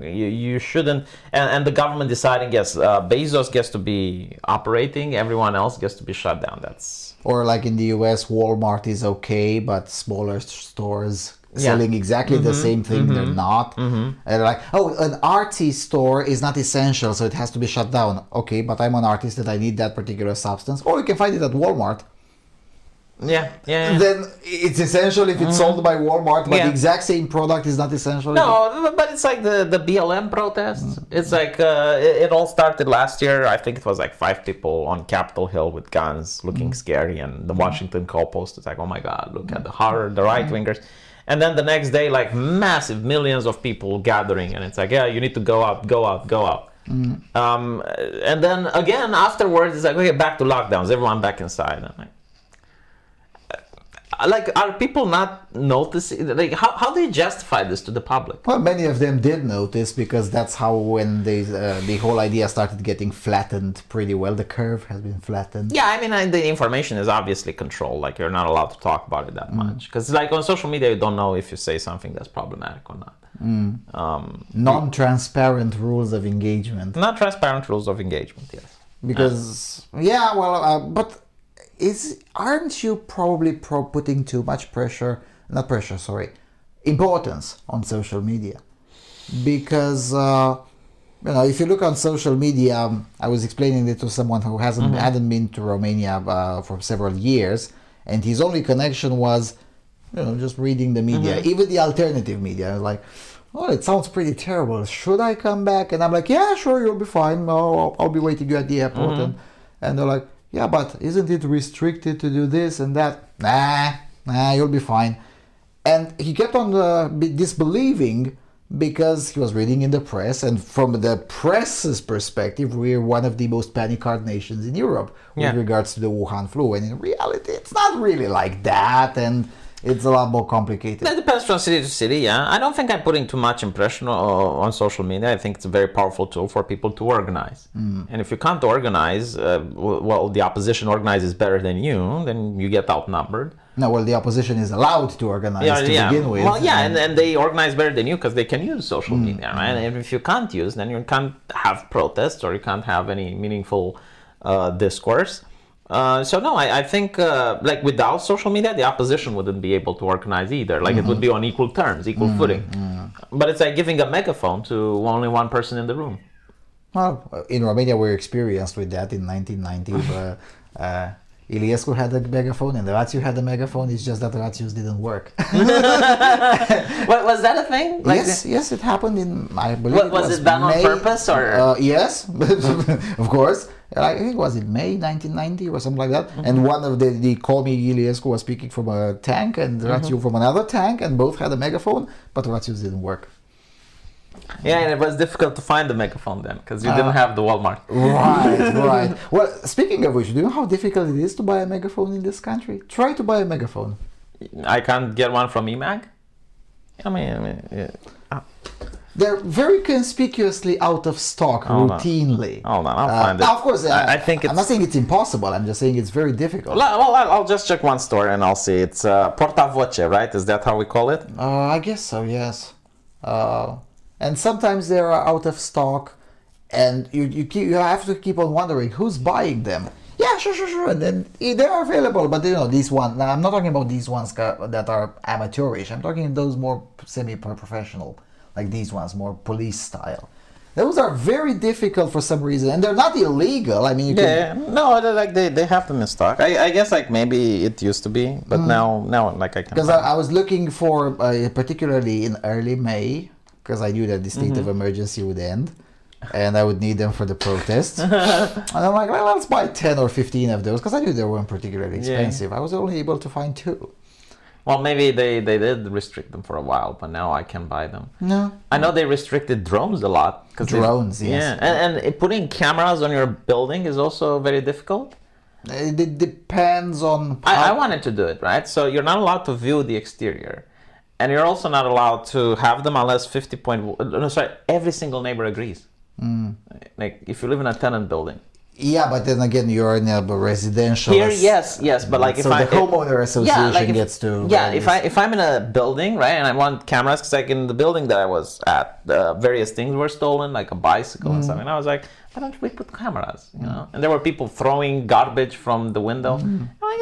B: You shouldn't, and the government deciding, yes, Bezos gets to be operating, everyone else gets to be shut down. That's
A: or like in the US, Walmart is okay, but smaller stores selling exactly the same thing, they're not. And they're like, oh, an artist store is not essential, so it has to be shut down. Okay, but I'm an artist and I need that particular substance. Or you can find it at Walmart.
B: Yeah.
A: Then it's essential if it's sold by Walmart, but the exact same product is not essential.
B: No, but it's like the BLM protests. It's like it all started last year. I think it was like 5 people on Capitol Hill with guns, looking scary, and the Washington Post is like, oh my God, look at the horror, the right wingers. And then the next day, like massive millions of people gathering, and it's like, yeah, you need to go out. And then again afterwards, it's like, okay, back to lockdowns, everyone back inside. And like, are people not noticing? Like, how do you justify this to the public?
A: Well, many of them did notice, because that's how when the whole idea started getting flattened pretty well. The curve has been flattened.
B: Yeah, I mean, the information is obviously controlled. Like, you're not allowed to talk about it that much. Because like on social media, you don't know if you say something that's problematic or not.
A: Non-transparent rules of engagement.
B: Not transparent rules of engagement, yes.
A: Because, but aren't you probably putting too much importance on social media? Because if you look on social media, I was explaining it to someone who hadn't been to Romania for several years, and his only connection was just reading the media, even the alternative media. I was like, oh, it sounds pretty terrible, should I come back? And I'm like, yeah, sure, you'll be fine. I'll be waiting you at the airport. And they're like, yeah, but isn't it restricted to do this and that? Nah, you'll be fine. And he kept on disbelieving, because he was reading in the press, and from the press's perspective, we're one of the most panicked nations in Europe with regards to the Wuhan flu. And in reality, it's not really like that, and it's a lot more complicated.
B: That depends from city to city, yeah. I don't think I'm putting too much impression on social media. I think it's a very powerful tool for people to organize. And if you can't organize, the opposition organizes better than you, then you get outnumbered.
A: No, well, the opposition is allowed to organize to begin with.
B: Well, yeah, and they organize better than you because they can use social media, right? And if you can't use, then you can't have protests, or you can't have any meaningful discourse. So no, I think like without social media, the opposition wouldn't be able to organize either. Like it would be on equal terms, equal footing. But it's like giving a megaphone to only one person in the room.
A: Well, in Romania, we're experienced with that in 1990. Iliescu had a megaphone and Rațiu had a megaphone. It's just that Rațiu's didn't work.
B: Was that a thing?
A: Like yes, it happened in, I believe
B: was it done on purpose or?
A: Yes, of course. I think it was in May 1990 or something like that. And one of the call me Iliescu was speaking from a tank, and Rațiu from another tank, and both had a megaphone, but Rațiu's didn't work.
B: Yeah, and it was difficult to find the megaphone then, because you didn't have the Walmart.
A: Right. Well, speaking of which, do you know how difficult it is to buy a megaphone in this country? Try to buy a megaphone.
B: I can't get one from eMag? I mean yeah.
A: They're very conspicuously out of stock routinely.
B: Hold on, I'll find it.
A: Of course,
B: I think
A: I'm not saying it's impossible. I'm just saying it's very difficult.
B: Well, I'll just check one store and I'll see. It's portavoce, right? Is that how we call it?
A: I guess so, yes. And sometimes they are out of stock, and you have to keep on wondering who's buying them. Yeah, sure. And then they are available, but these ones. I'm not talking about these ones that are amateurish. I'm talking those more semi-professional like these ones, more police style. Those are very difficult for some reason, and they're not illegal. I mean,
B: they have them in stock. I guess like maybe it used to be, but now like I can.
A: Because I was looking for particularly in early May, because I knew that the state of emergency would end, and I would need them for the protests. And I'm like, well, let's buy 10 or 15 of those, because I knew they weren't particularly expensive. I was only able to find 2.
B: Well, maybe they did restrict them for a while, but now I can buy them.
A: No.
B: I know they restricted drones a lot.
A: Drones, yes.
B: Yeah, and putting cameras on your building is also very difficult.
A: It depends on...
B: I wanted to do it, right? So you're not allowed to view the exterior. And you're also not allowed to have them unless every single neighbor agrees. Like if you live in a tenant building.
A: Yeah, but then again, you're in a residential.
B: Here, yes, but like
A: so the homeowner association gets to.
B: Yeah, if I'm in a building, right, and I want cameras, because like in the building that I was at, various things were stolen, like a bicycle and something. And I was like, why don't we put cameras? You know, and there were people throwing garbage from the window.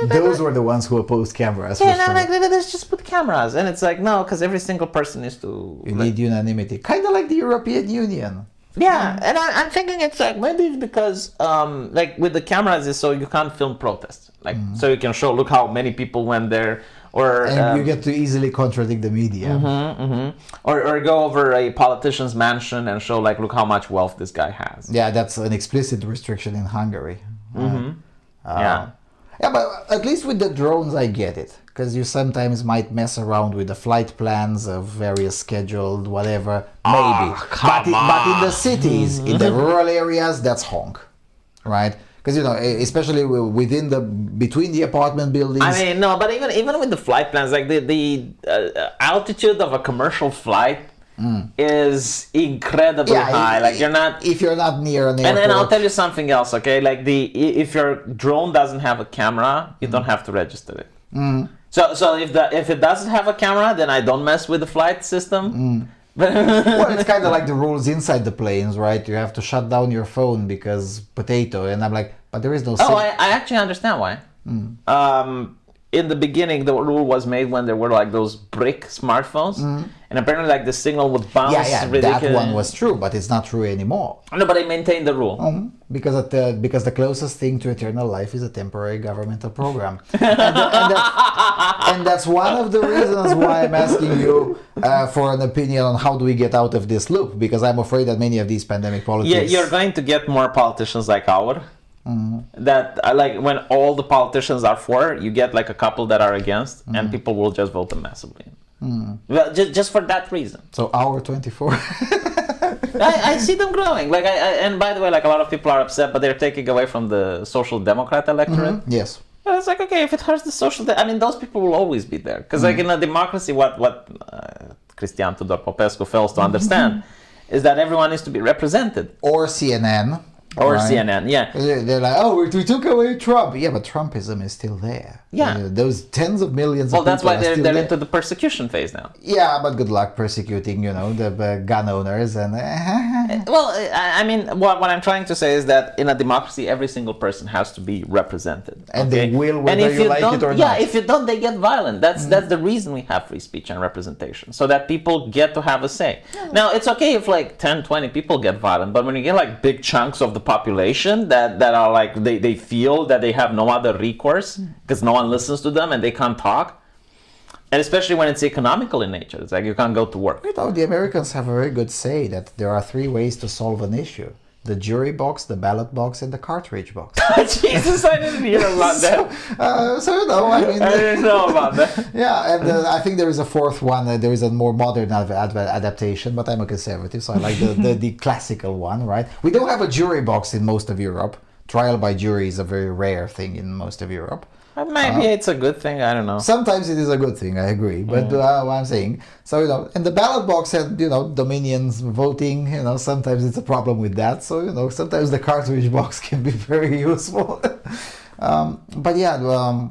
A: Those were the ones who opposed cameras.
B: Yeah, and I'm like, let's just put cameras, and it's like no, because every single person needs to.
A: You need unanimity, kind of like the European Union.
B: Yeah, and I'm thinking it's like maybe it's because like with the cameras is so you can't film protests, like so you can show look how many people went there, or
A: and you get to easily contradict the media,
B: or go over a politician's mansion and show like look how much wealth this guy has.
A: Yeah, that's an explicit restriction in Hungary. Yeah, but at least with the drones I get it, because you sometimes might mess around with the flight plans of various scheduled whatever, maybe. But in the cities, in the rural areas, that's honk, right? Because you know, especially between the apartment buildings.
B: I mean, no, but even with the flight plans, like the altitude of a commercial flight is incredibly high. Like you're not
A: if you're not near an airport.
B: And then I'll tell you something else, okay? Like if your drone doesn't have a camera, you don't have to register it. So if it doesn't have a camera, then I don't mess with the flight system.
A: Well, it's kind of like the rules inside the planes, right? You have to shut down your phone because potato, and I'm like, but there is no.
B: I actually understand why. In the beginning, the rule was made when there were like those brick smartphones, and apparently like the signal would bounce.
A: Yeah, that one was true, but it's not true anymore.
B: No, but they maintained the rule
A: because the closest thing to eternal life is a temporary governmental program, and that's one of the reasons why I'm asking you for an opinion on how do we get out of this loop, because I'm afraid that many of these pandemic politics.
B: Yeah, you're going to get more politicians like our. That like when all the politicians are for, you get like a couple that are against, and people will just vote them massively. Well, just for that reason.
A: So our 24.
B: I see them growing. Like and by the way, like a lot of people are upset, but they're taking away from the social democrat electorate.
A: Yes.
B: But it's like okay, if it hurts the social, I mean, those people will always be there because like in a democracy, what Cristian Tudor Popescu fails to understand is that everyone needs to be represented.
A: Or CNN.
B: Or right? CNN, yeah.
A: They're like, oh, we took away Trump. Yeah, but Trumpism is still there.
B: Yeah.
A: Those tens of millions of people.
B: Well, that's why they're into the persecution phase now.
A: Yeah, but good luck persecuting, the gun owners. And
B: well, I mean, what I'm trying to say is that in a democracy, every single person has to be represented.
A: And they will, whether you like it or not.
B: Yeah, if you don't, they get violent. That's the reason we have free speech and representation, so that people get to have a say. Yeah. Now, it's okay if like 10, 20 people get violent, but when you get like big chunks of the population that are like they feel that they have no other recourse because no one listens to them and they can't talk, and especially when it's economical in nature, it's like you can't go to work.
A: The Americans have a very good say that there are 3 ways to solve an issue: the jury box, the ballot box, and the cartridge box.
B: Jesus, I didn't hear about that.
A: I mean,
B: I didn't know about that.
A: Yeah, and I think there is a 4th one. There is a more modern adaptation, but I'm a conservative, so I like the classical one, right? We don't have a jury box in most of Europe. Trial by jury is a very rare thing in most of Europe.
B: Maybe it's a good thing, I don't know.
A: Sometimes it is a good thing, I agree. But what I'm saying, so, and the ballot box had, Dominions voting, sometimes it's a problem with that. So, sometimes the cartridge box can be very useful. But yeah,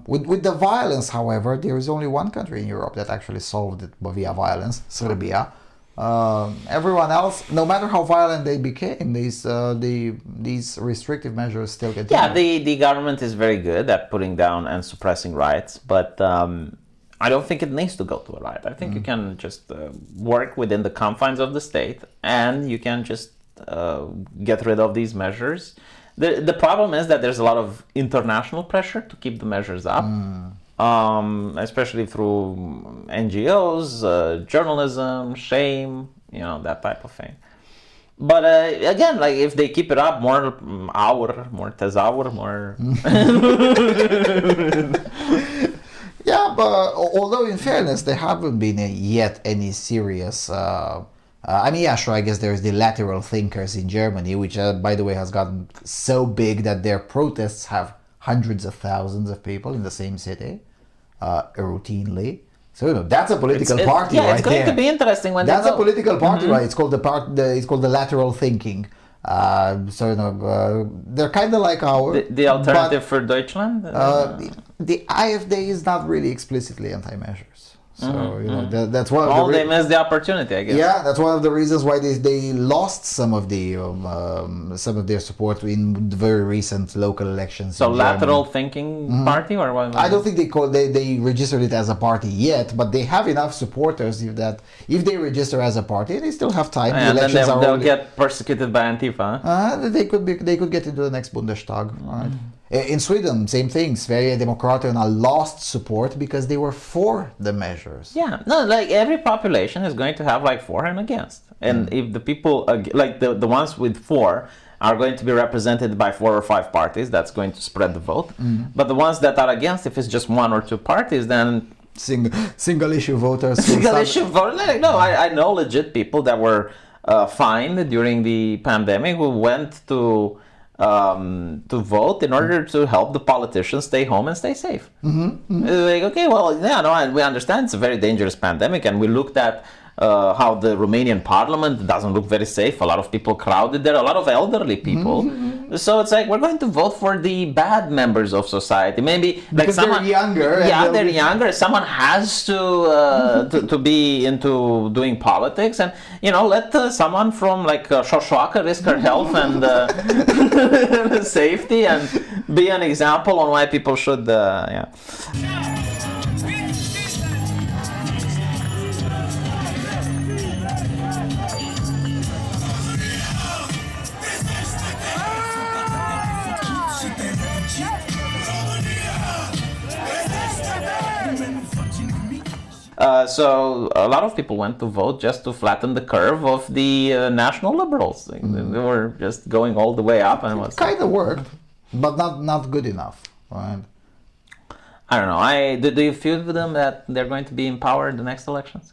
A: with the violence, however, there is only one country in Europe that actually solved it via violence, Serbia. Everyone else, no matter how violent they became, these restrictive measures still continue.
B: Yeah, the government is very good at putting down and suppressing riots, but I don't think it needs to go to a riot. I think you can just work within the confines of the state, and you can just get rid of these measures. The problem is that there's a lot of international pressure to keep the measures up, especially through NGOs, journalism, shame, that type of thing. But again, like if they keep it up more tezahur, more.
A: Yeah, but although in fairness, there haven't been yet any serious. Sure, I guess there's the lateral thinkers in Germany, which, by the way, has gotten so big that their protests have hundreds of thousands of people in the same city, routinely. So that's a political party, right there.
B: Yeah, it's going to be interesting when
A: that's a political party, right? It's called it's called the lateral thinking. They're kind of like our
B: the alternative for Deutschland.
A: The AfD is not really explicitly anti-measures. So that's one.
B: They missed the opportunity, I guess.
A: Yeah, that's one of the reasons why they lost some of their support in the very recent local elections.
B: So lateral thinking party, or what?
A: I don't think they registered it as a party yet, but they have enough supporters if they register as a party, they still have time.
B: The elections they'll get persecuted by Antifa.
A: They could get into the next Bundestag. Right? In Sweden, same thing. Sverigedemokraterna lost support because they were for the measures.
B: Yeah, no, like every population is going to have like for and against. And if the people, like the ones with for, are going to be represented by 4 or 5 parties, that's going to spread the vote. But the ones that are against, if it's just 1 or 2 parties, then
A: single issue voters.
B: Single issue voters. No, I know legit people that were fined during the pandemic who went to vote in order to help the politicians stay home and stay safe. Like, okay, well, we understand it's a very dangerous pandemic, and we looked at how the Romanian parliament doesn't look very safe. A lot of people crowded there, a lot of elderly people. So it's like, we're going to vote for the bad members of society. Maybe
A: because they're younger.
B: Yeah, they're younger. Someone has to be into doing politics, and let someone from like Shoshoaka risk her health and safety and be an example on why people should. So a lot of people went to vote just to flatten the curve of the national liberals. They were just going all the way up, and it
A: kind of worked, but not good enough, right?
B: I don't know. Do you feel with them that they're going to be in power in the next elections?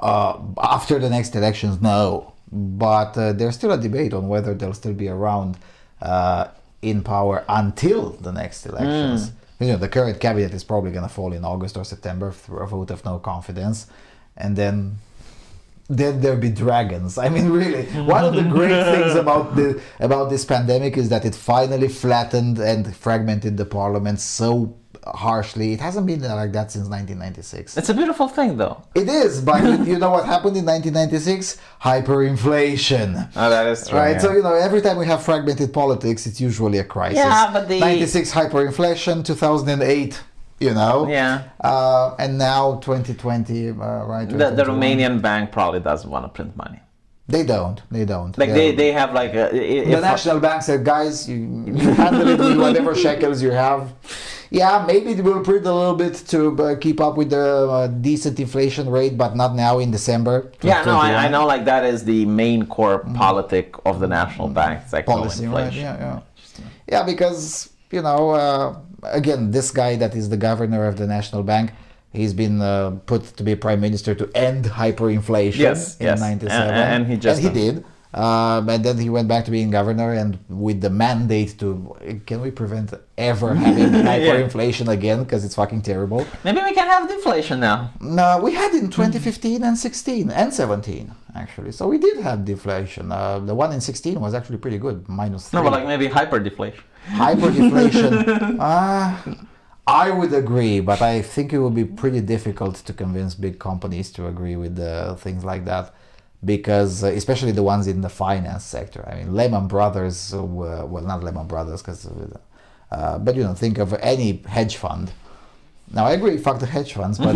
A: After the next elections, no. But there's still a debate on whether they'll still be around in power until the next elections. The current cabinet is probably going to fall in August or September through a vote of no confidence, and then there'll be dragons. I mean, really, one of the great things about this pandemic is that it finally flattened and fragmented the parliament so harshly. It hasn't been like that since 1996.
B: It's a beautiful thing, though.
A: It is, but you know what happened in 1996? Hyperinflation.
B: Oh, that is true.
A: Right,
B: yeah.
A: So every time we have fragmented politics, it's usually a crisis.
B: Yeah, but
A: 96 hyperinflation, 2008.
B: Yeah.
A: And now 2020, right?
B: The Romanian bank probably doesn't want to print money.
A: They don't.
B: Like they have like
A: the national bank said, guys, you handle it with whatever shekels you have. Yeah, maybe it will print a little bit to keep up with the decent inflation rate, but not now in December.
B: Yeah, no, I know. Like that is the main core politic of the national bank. It's like
A: policy,
B: no inflation.
A: Right? Yeah, because again, this guy that is the governor of the national bank, he's been put to be prime minister to end hyperinflation in 97.
B: And he did.
A: And then he went back to being governor, and with the mandate can we prevent ever having hyperinflation again, because it's fucking terrible.
B: Maybe we can have deflation now.
A: No, we had it in 2015 and 16 and 17 actually. So we did have deflation. The one in 16 was actually pretty good, -3.
B: No, but like maybe hyperdeflation.
A: Hyperdeflation. I would agree, but I think it would be pretty difficult to convince big companies to agree with things like that. Because especially the ones in the finance sector. I mean, Lehman Brothers, well, not Lehman Brothers, but think of any hedge fund. Now I agree, fuck the hedge funds, but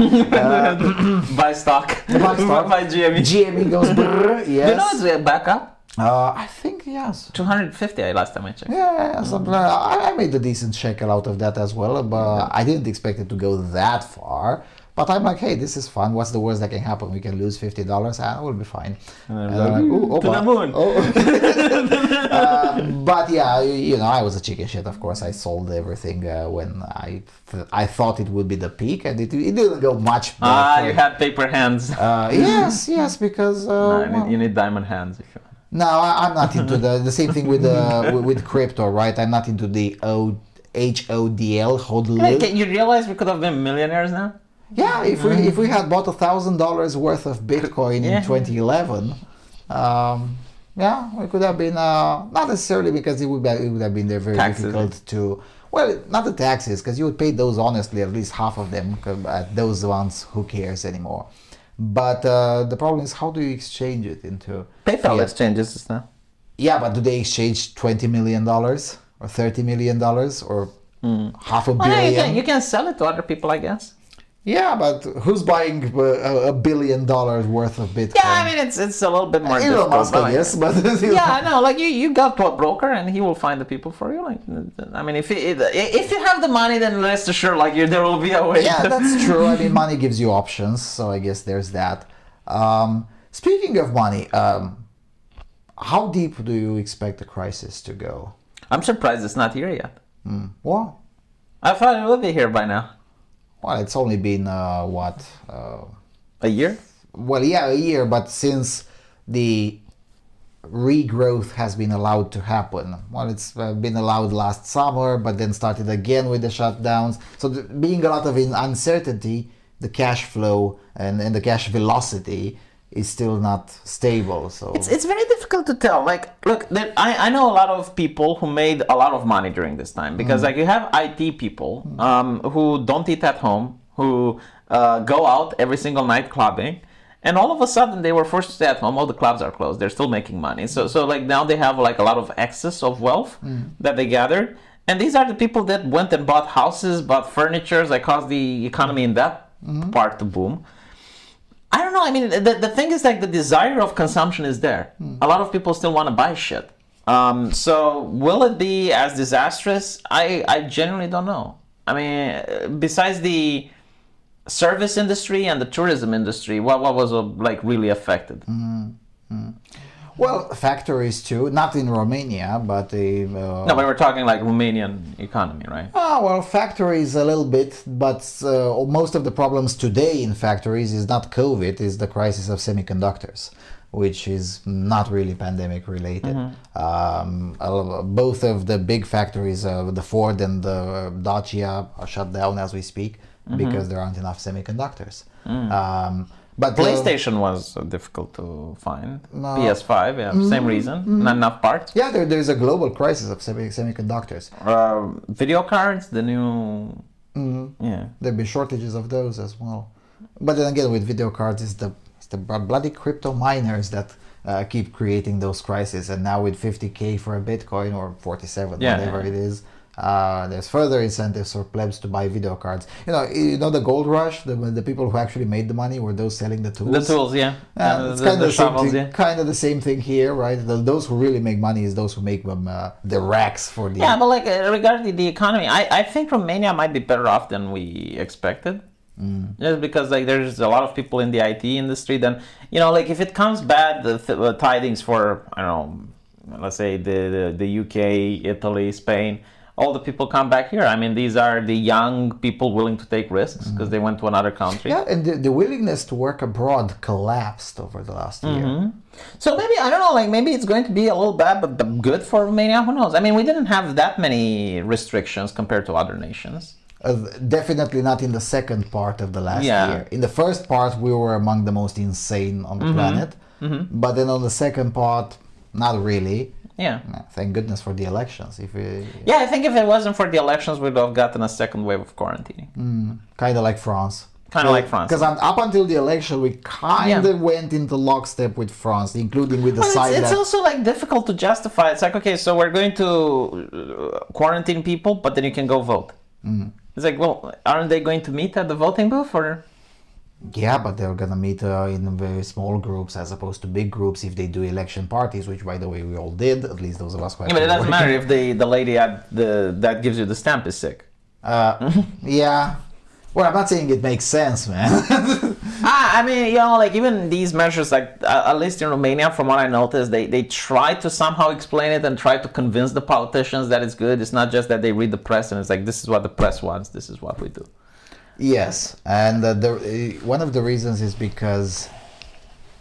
B: buy stock. Buy GME.
A: GME goes brrr, yes.
B: Do you know it's back up?
A: I think yes.
B: 250 last time I checked.
A: Yeah, something like that. I made a decent shekel out of that as well, but I didn't expect it to go that far. But I'm like, hey, this is fun. What's the worst that can happen? We can lose $50 and we'll be fine.
B: To the moon.
A: But yeah, you know, I was a chicken shit. Of course, I sold everything when I thought it would be the peak, and it didn't go much.
B: You had paper hands.
A: Yes, because
B: you need diamond hands. If you want.
A: No, I'm not into the same thing with crypto, right? I'm not into the HODL, HODL.
B: You realize we could have been millionaires now?
A: Yeah, if we had bought $1,000 worth of Bitcoin in 2011, we could have been not necessarily because it would have been very difficult to. Well, not the taxes, because you would pay those honestly, at least half of them. Those ones, who cares anymore? But the problem is, how do you exchange it into
B: PayPal exchanges this now?
A: Yeah, but do they exchange $20 million or $30 million or $500 million?
B: You can sell it to other people, I guess.
A: Yeah, but who's buying $1 billion worth of Bitcoin?
B: Yeah, I mean it's a little bit more difficult.
A: Musk, yes, but
B: yeah, no, like you go to a broker and he will find the people for you. Like, I mean, if you have the money, then rest assured, like there will be a way.
A: Yeah, that's true. I mean, money gives you options, so I guess there's that. Speaking of money, how deep do you expect the crisis to go?
B: I'm surprised it's not here yet.
A: What?
B: I thought it would be here by now.
A: Well, it's only been,
B: a year?
A: Well, yeah, a year, but since the regrowth has been allowed to happen. Well, it's been allowed last summer, but then started again with the shutdowns. So being a lot of uncertainty, the cash flow and the cash velocity is still not stable. So
B: it's very difficult to tell. Like, look, I know a lot of people who made a lot of money during this time because like you have IT people who don't eat at home, who go out every single night clubbing, and all of a sudden they were forced to stay at home. All the clubs are closed. They're still making money. So like now they have like a lot of excess of wealth that they gathered, and these are the people that went and bought houses, bought furniture, that caused the economy in that part to boom. I don't know. I mean, the thing is, like, the desire of consumption is there. A lot of people still want to buy shit. So will it be as disastrous? I genuinely don't know. I mean, besides the service industry and the tourism industry, what was like really affected?
A: Well, factories too, not in Romania, but
B: no, but we're talking like Romanian economy, right?
A: Well, factories a little bit, but most of the problems today in factories is not COVID, is the crisis of semiconductors, which is not really pandemic related. Both of the big factories, the Ford and the Dacia, are shut down as we speak because there aren't enough semiconductors. But
B: PlayStation was difficult to find. PS5, same reation, not enough parts.
A: Yeah, there's a global crisis of semiconductors.
B: Video cards, the new...
A: There'll be shortages of those as well. But then again, with video cards, it's the bloody crypto miners that keep creating those crises. And now with 50K for a Bitcoin or 47, whatever it is, there's further incentives for plebs to buy video cards. You know the gold rush. The people who actually made the money were those selling the tools.
B: The tools,
A: it's kind of the same thing. Kind of the same thing here, right? Those who really make money is those who make them the racks for the.
B: Yeah, but like regarding the economy, I think Romania might be better off than we expected. Just because like there's a lot of people in the IT industry. Then like if it comes bad, the tidings for let's say the UK, Italy, Spain. All the people come back here. I mean, these are the young people willing to take risks because they went to another country.
A: Yeah, and the willingness to work abroad collapsed over the last year.
B: So maybe, I don't know, like maybe it's going to be a little bad, but good for Romania. Who knows? I mean, we didn't have that many restrictions compared to other nations.
A: Definitely not in the second part of the last year. In the first part, we were among the most insane on the planet. But then on the second part, not really.
B: Yeah.
A: Thank goodness for the elections.
B: I think if it wasn't for the elections, we'd have gotten a second wave of quarantining.
A: Kind of like France.
B: Because
A: up until the election, we kind of went into lockstep with France, including with the side
B: it's also like difficult to justify. It's like, okay, so we're going to quarantine people, but then you can go vote. It's like, well, aren't they going to meet at the voting booth or?
A: Yeah, but they're gonna meet in very small groups as opposed to big groups if they do election parties, which, by the way, we all did. At least those of us who
B: Yeah, but it doesn't matter if the lady at that gives you the stamp is sick.
A: Yeah. Well, I'm not saying it makes sense, man.
B: I mean, like even these measures, like at least in Romania, from what I noticed, they try to somehow explain it and try to convince the politicians that it's good. It's not just that they read the press and it's like, this is what the press wants, this is what we do.
A: Yes, and one of the reasons is because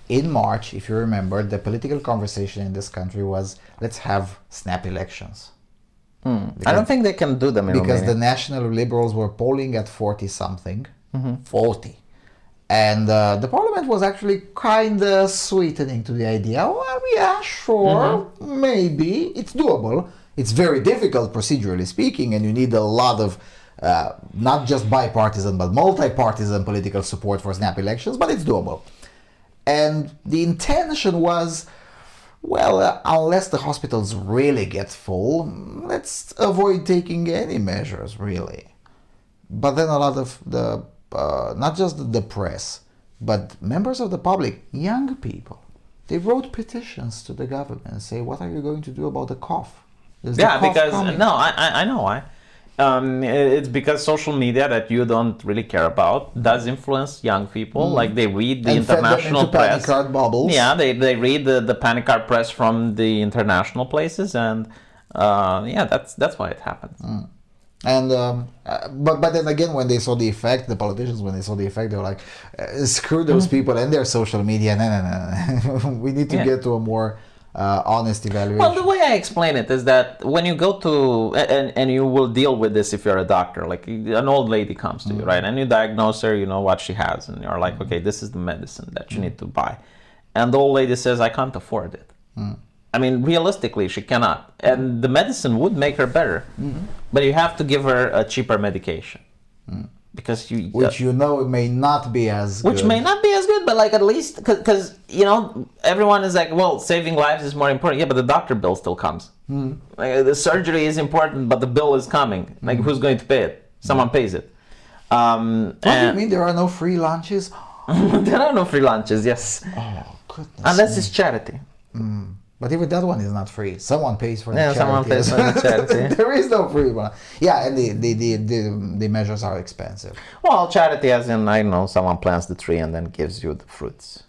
A: in March, if you remember, the political conversation in this country was, let's have snap elections.
B: I don't think they can do them in
A: because
B: Romania.
A: The National Liberals were polling at 40-something, 40. And the parliament was actually kind of sweetening to the idea, well, yeah, sure, maybe, it's doable. It's very difficult procedurally speaking, and you need a lot of not just bipartisan but multi-partisan political support for snap elections, but it's doable. And the intention was, well, unless the hospitals really get full, let's avoid taking any measures, really. But then a lot of the, not just the press, but members of the public, young people, they wrote petitions to the government and say, what are you going to do about the cough?
B: Yeah, because, no, I know why. It's because social media that you don't really care about does influence young people. Like they read the international press.
A: Panic card bubbles.
B: Yeah, they read the panic card press from the international places, and yeah, that's why it happens.
A: And but then again, when they saw the effect, the politicians, when they saw the effect, they were like, screw those people and their social media. No. We need to get to a more honest evaluation.
B: Well, the way I explain it is that when you go to, and you will deal with this if you're a doctor, like an old lady comes to you, right? And you diagnose her, you know what she has, and you're like, okay, this is the medicine that you need to buy. And the old lady says, I can't afford it. I mean, realistically, she cannot. And the medicine would make her better, but you have to give her a cheaper medication. Because
A: which you know may not be as good.
B: Which may not be as good, but like at least, because you know, everyone is like, well, saving lives is more important. Yeah, but the doctor bill still comes. Like, the surgery is important, but the bill is coming. Like, who's going to pay it? Someone pays it.
A: What do you mean there are no free lunches?
B: There are no free lunches, yes.
A: Oh, goodness.
B: Unless it's charity.
A: But even that one is not free. Someone pays for the charity.
B: Someone pays for the charity.
A: There is no free one. Yeah, and the measures are expensive.
B: Well, charity as in, I know, someone plants the tree and then gives you the fruits.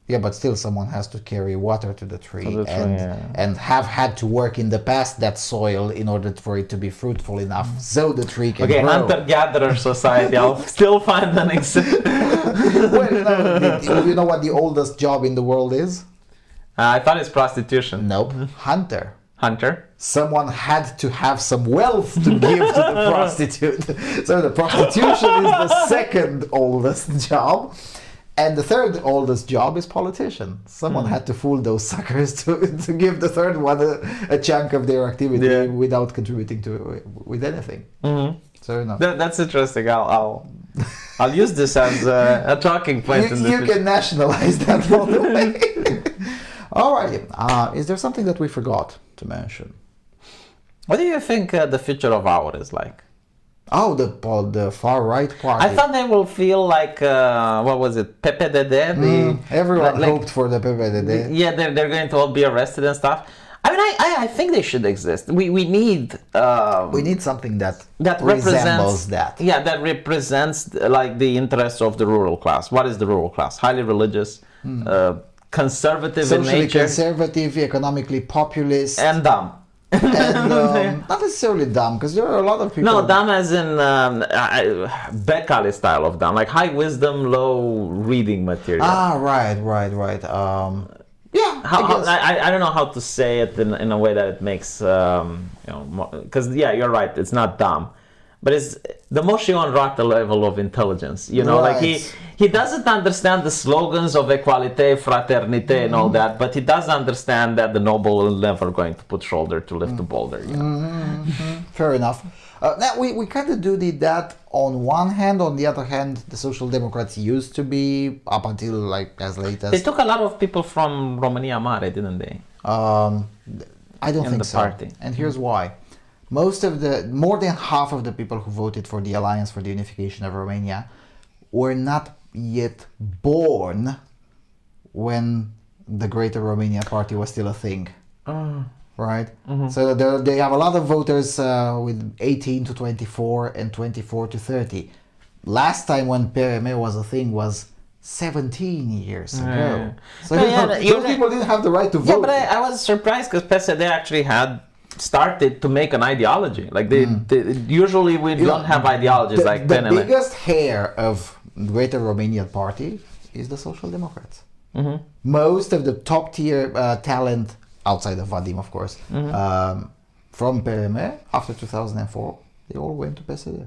A: Yeah, but still someone has to carry water to the tree, and have had to work in the past that soil in order for it to be fruitful enough so the tree can grow.
B: Hunter-gatherer society, I'll still find an exception.
A: Well, you know what the oldest job in the world is?
B: I thought it's prostitution.
A: Nope. Hunter.
B: Hunter?
A: Someone had to have some wealth to give to the prostitute. So the prostitution is the second oldest job. And the third oldest job is politician. Someone had to fool those suckers to give the third one a chunk of their activity without contributing to with anything. So no.
B: That's interesting. I'll use this as a talking point.
A: You can nationalize that all the way. All right. Is there something that we forgot to mention?
B: What do you think the future of our is like?
A: Oh, the far right party.
B: I thought they will feel like what was it, PPDD?
A: Everyone hoped for the PPDD.
B: Yeah, they're going to all be arrested and stuff. I mean, I think they should exist. We need
A: something that
B: resembles
A: that.
B: Yeah, that represents like the interests of the rural class. What is the rural class? Highly religious, conservative
A: socially
B: in nature,
A: conservative, economically populist,
B: and dumb.
A: And not necessarily dumb, because there are a lot of people.
B: No, dumb as in Becali style of dumb, like high wisdom, low reading material.
A: Right. Yeah,
B: I don't know how to say it in a way that it makes because you're right, it's not dumb, but it's the most you unlock the level of intelligence. You know, like he doesn't understand the slogans of equality, fraternité, and all that, but he does understand that the noble will never going to put shoulder to lift the boulder. You know?
A: Fair enough. Now we kind of do that on one hand. On the other hand, the Social Democrats used to be, up until like as late as...
B: They took a lot of people from Romania Mare, didn't they?
A: I don't think so. Party. And here's why. more than half of the people who voted for the Alliance for the Unification of Romania were not yet born when the Greater Romania Party was still a thing. Right? So they have a lot of voters with 18 to 24 and 24 to 30. Last time when PRM was a thing was 17 years ago. So those people didn't have the right to vote.
B: Yeah, but I was surprised because PSD actually had started to make an ideology. Like they usually we don't have ideologies like
A: the biggest hair of Greater Romanian Party is the Social Democrats. Most of the top tier talent outside of Vadim, of course, from PRM after 2004, they all went to PSD.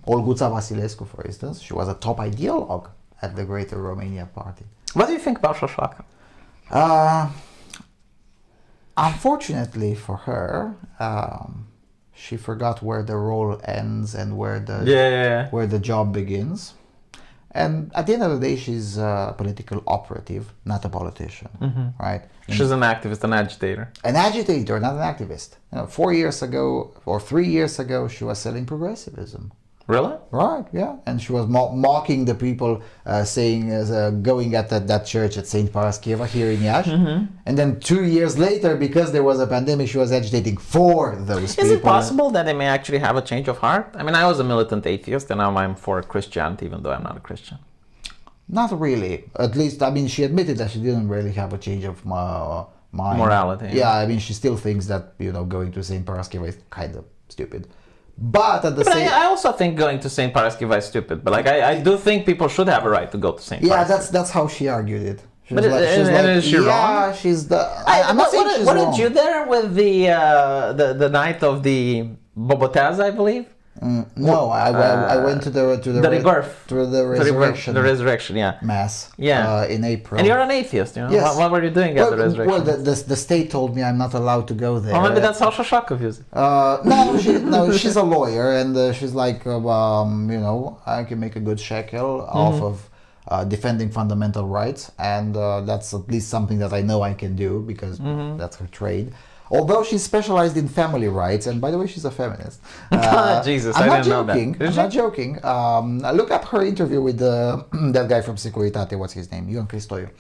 A: Olguța Vasilescu, for instance, she was a top ideologue at the Greater Romania Party.
B: What do you think about Șoșoacă?
A: Unfortunately for her, she forgot where the role ends and where the job begins. And at the end of the day, she's a political operative, not a politician, right?
B: She's an activist, an agitator.
A: An agitator, not an activist. 4 years ago or 3 years ago, she was selling progressivism.
B: Really?
A: Right, yeah. And she was mocking the people, saying, going at that church at St. Parascheva here in Iași. And then 2 years later, because there was a pandemic, she was agitating for those people.
B: Is it possible that they may actually have a change of heart? I mean, I was a militant atheist, and now I'm for Christianity, even though I'm not a Christian.
A: Not really. At least, I mean, she admitted that she didn't really have a change of mind.
B: Morality.
A: Yeah, I mean, she still thinks that, going to St. Parascheva is kind of stupid. But at the same...
B: I also think going to St. Parascheva is stupid. But I do think people should have a right to go to St. Parascheva.
A: Yeah, that's how she argued it.
B: Is she wrong?
A: Yeah, she's the... I'm not saying she's wrong.
B: Weren't you there with the night of the Boboteaz, I believe?
A: No, I went to the
B: rebirth,
A: to the resurrection, mass, in April.
B: And you're an atheist,
A: Yes.
B: What were you doing at the resurrection?
A: Well, the state told me I'm not allowed to go there.
B: Well, maybe that's how Șoșoacă views it.
A: No, she's a lawyer, and she's like, I can make a good shekel off of defending fundamental rights, and that's at least something that I know I can do because that's her trade. Although she's specialized in family rights, and by the way, she's a feminist.
B: Jesus,
A: I'm
B: I
A: not
B: didn't
A: joking.
B: know that.
A: I'm not joking. Look up her interview with that guy from Securitate. What's his name? Ion Cristoiu.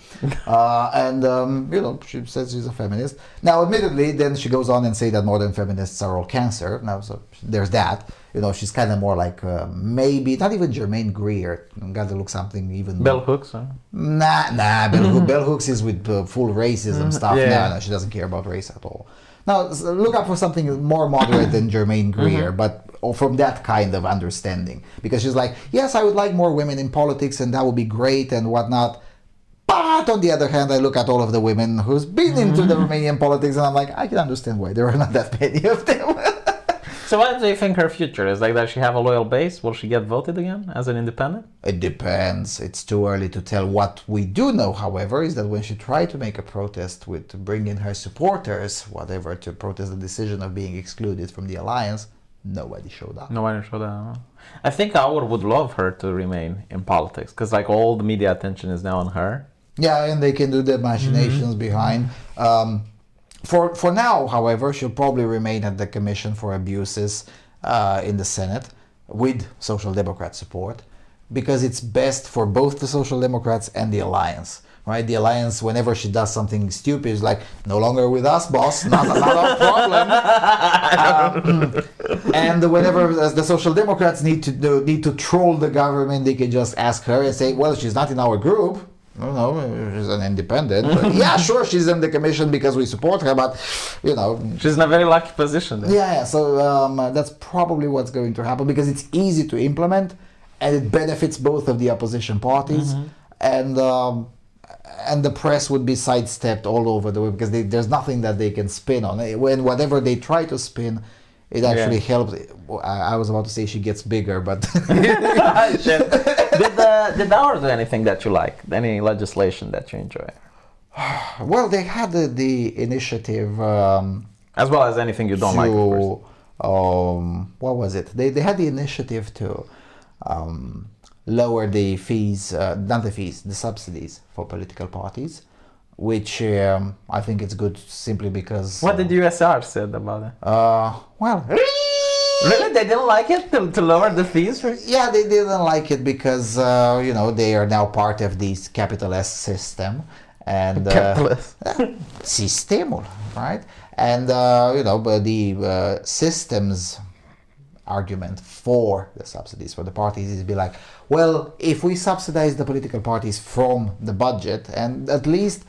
A: She says she's a feminist. Now, admittedly, then she goes on and say that modern feminists are all cancer. Now, so there's that. She's kind of more like maybe not even Germaine Greer. Got to look something even.
B: Bell Hooks. Huh?
A: Nah. Bell Hooks is with full racism stuff. No, she doesn't care about race at all. Now, look up for something more moderate than Germaine Greer, but from that kind of understanding. Because she's like, yes, I would like more women in politics, and that would be great and whatnot. But on the other hand, I look at all of the women who's been into the Romanian politics, and I'm like, I can understand why there are not that many of them.
B: So what do you think her future is? Like, does she have a loyal base? Will she get voted again as an independent?
A: It depends. It's too early to tell. What we do know, however, is that when she tried to make a protest to bring in her supporters, whatever, to protest the decision of being excluded from the alliance, nobody showed up.
B: Nobody showed up. I think Aur would love her to remain in politics because all the media attention is now on her.
A: Yeah, and they can do the machinations behind. For now, however, she'll probably remain at the Commission for Abuses in the Senate with Social Democrat support because it's best for both the Social Democrats and the Alliance. Right? The Alliance, whenever she does something stupid, is like, no longer with us, boss, not our problem. And whenever the Social Democrats need to troll the government, they can just ask her and say, well, she's not in our group. No, she's an independent. Yeah, sure, she's in the commission because we support her, but,
B: She's in a very lucky position. Then.
A: Yeah, so that's probably what's going to happen because it's easy to implement and it benefits both of the opposition parties. And the press would be sidestepped all over the way because there's nothing that they can spin on. When whatever they try to spin, it actually helps. I was about to say she gets bigger, but...
B: Did Aur do anything that you like? Any legislation that you enjoy?
A: Well, they had the initiative...
B: as well as anything you don't like, of course.
A: What was it? They had the initiative to lower the fees, not the fees, the subsidies for political parties. which I think it's good simply because...
B: What did USR said about it?
A: Well...
B: Really? They didn't like it to lower the fees?
A: Yeah, they didn't like it because, they are now part of this capitalist system. And system, right? And, but the system's argument for the subsidies for the parties is be like, well, if we subsidize the political parties from the budget, and at least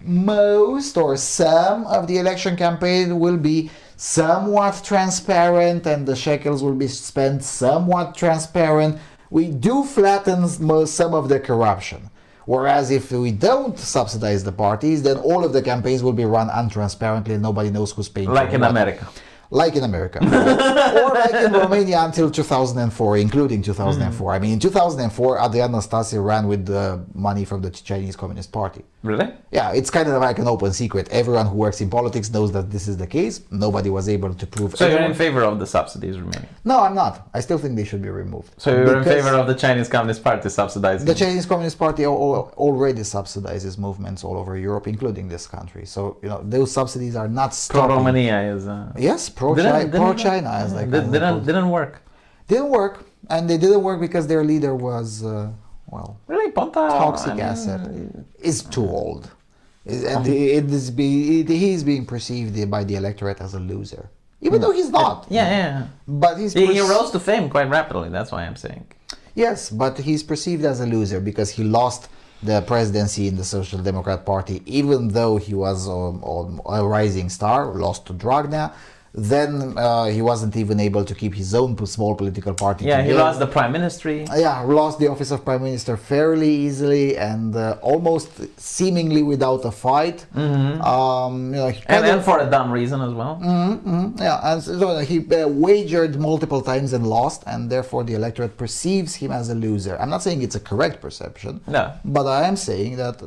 A: most or some of the election campaign will be somewhat transparent and the shekels will be spent somewhat transparent, we do flatten some of the corruption. Whereas if we don't subsidize the parties, then all of the campaigns will be run untransparently and nobody knows who's paying for
B: what. Like in America.
A: Like in America. Or like in Romania until 2004, including 2004. I mean, in 2004, Adrian Năstase ran with the money from the Chinese Communist Party.
B: Really?
A: Yeah, it's kind of like an open secret. Everyone who works in politics knows that this is the case. Nobody was able to prove.
B: So you're in favor of the subsidies remaining?
A: No, I'm not. I still think they should be removed.
B: So you're in favor of the Chinese Communist Party subsidizing?
A: The Chinese Communist Party already subsidizes movements all over Europe, including this country. So, those subsidies are not stopping.
B: Pro-Romania is...
A: Yes, pro-China, as they
B: didn't work.
A: Didn't work, and they didn't work because their leader was,
B: really, Ponta,
A: toxic asset. Is too old, and he is being perceived by the electorate as a loser, even though he's not.
B: Yeah.
A: But
B: he rose to fame quite rapidly. That's why I'm saying.
A: Yes, but he's perceived as a loser because he lost the presidency in the Social Democrat Party, even though he was a rising star, lost to Dragnea. Then he wasn't even able to keep his own small political party together.
B: He lost the prime ministry.
A: Lost the office of prime minister fairly easily and almost seemingly without a fight.
B: Mm-hmm. And for a dumb reason as well.
A: Yeah, and so he wagered multiple times and lost, and therefore the electorate perceives him as a loser. I'm not saying it's a correct perception, but I am saying that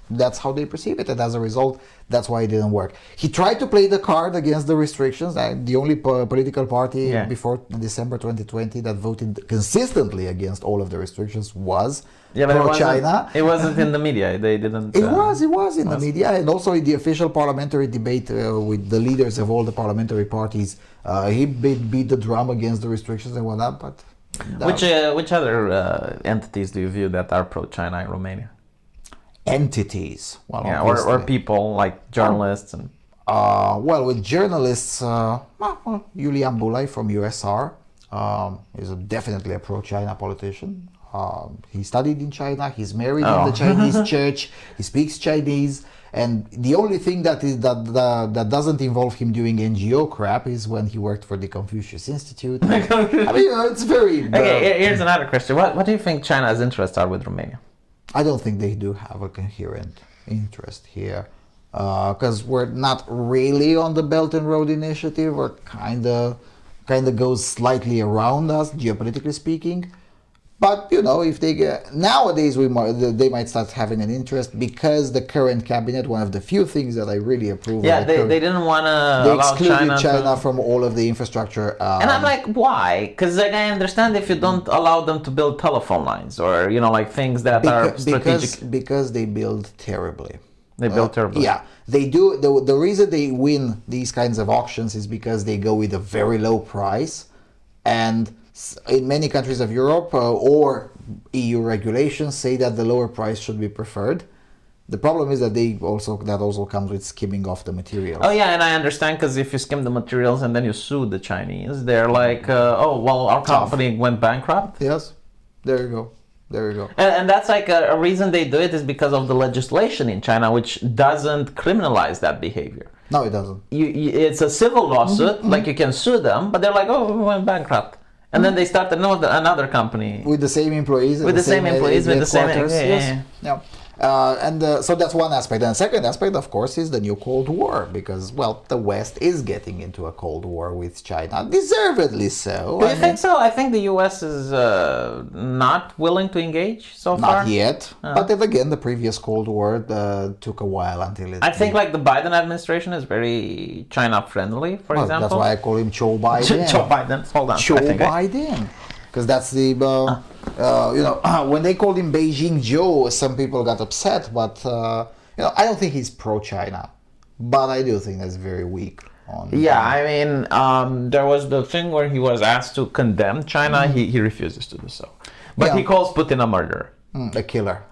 A: that's how they perceive it, and as a result, that's why it didn't work. He tried to play the card against the restrictions. The only political party before December 2020 that voted consistently against all of the restrictions was pro-China.
B: It wasn't in the media. They didn't.
A: It was in the media, and also in the official parliamentary debate with the leaders of all the parliamentary parties. He beat the drum against the restrictions and whatnot. But
B: which other entities do you view that are pro-China in Romania?
A: Entities,
B: or people like journalists and
A: with journalists, Iulian Bulai from USR is definitely a pro-China politician. He studied in China. He's married in the Chinese church. He speaks Chinese, and the only thing that that doesn't involve him doing NGO crap is when he worked for the Confucius Institute. I mean, it's very.
B: Okay, here's another question. What do you think China's interests are with Romania?
A: I don't think they do have a coherent interest here, because we're not really on the Belt and Road Initiative. We're kind of goes slightly around us, geopolitically speaking. But if they get nowadays, they might start having an interest because the current cabinet, one of the few things that I really approve.
B: Yeah, they didn't want to allow
A: China from all of the infrastructure.
B: And I'm like, why? Because I understand if you don't allow them to build telephone lines or things that are strategic.
A: Because they build terribly.
B: They build terribly.
A: Yeah, they do. The reason they win these kinds of auctions is because they go with a very low price, and in many countries of Europe or EU regulations say that the lower price should be preferred. The problem is that that also comes with skimming off the materials. Oh
B: yeah, and I understand because if you skim the materials and then you sue the Chinese, they're like, our company went bankrupt.
A: Yes, there you go.
B: And that's like a reason they do it is because of the legislation in China, which doesn't criminalize that behavior.
A: No, it doesn't.
B: It's a civil lawsuit, like you can sue them, but they're like, we went bankrupt. And then they start another company.
A: With the same employees.
B: With the same employees, with the same...
A: Yeah. So that's one aspect. And the second aspect, of course, is the new Cold War. Because, the West is getting into a Cold War with China. Deservedly so.
B: Do you think so? I think the US is not willing to engage so far.
A: Not yet. But then again, the previous Cold War took a while until it...
B: I think the Biden administration is very China-friendly, for example.
A: That's why I call him Joe Biden.
B: Joe Biden. Hold on.
A: Joe Biden. Because that's the... when they called him Beijing Joe, some people got upset, but I don't think he's pro-China, but I do think that's very weak.
B: I mean, there was the thing where he was asked to condemn China. He refuses to do so, but he calls Putin a murderer.
A: A killer.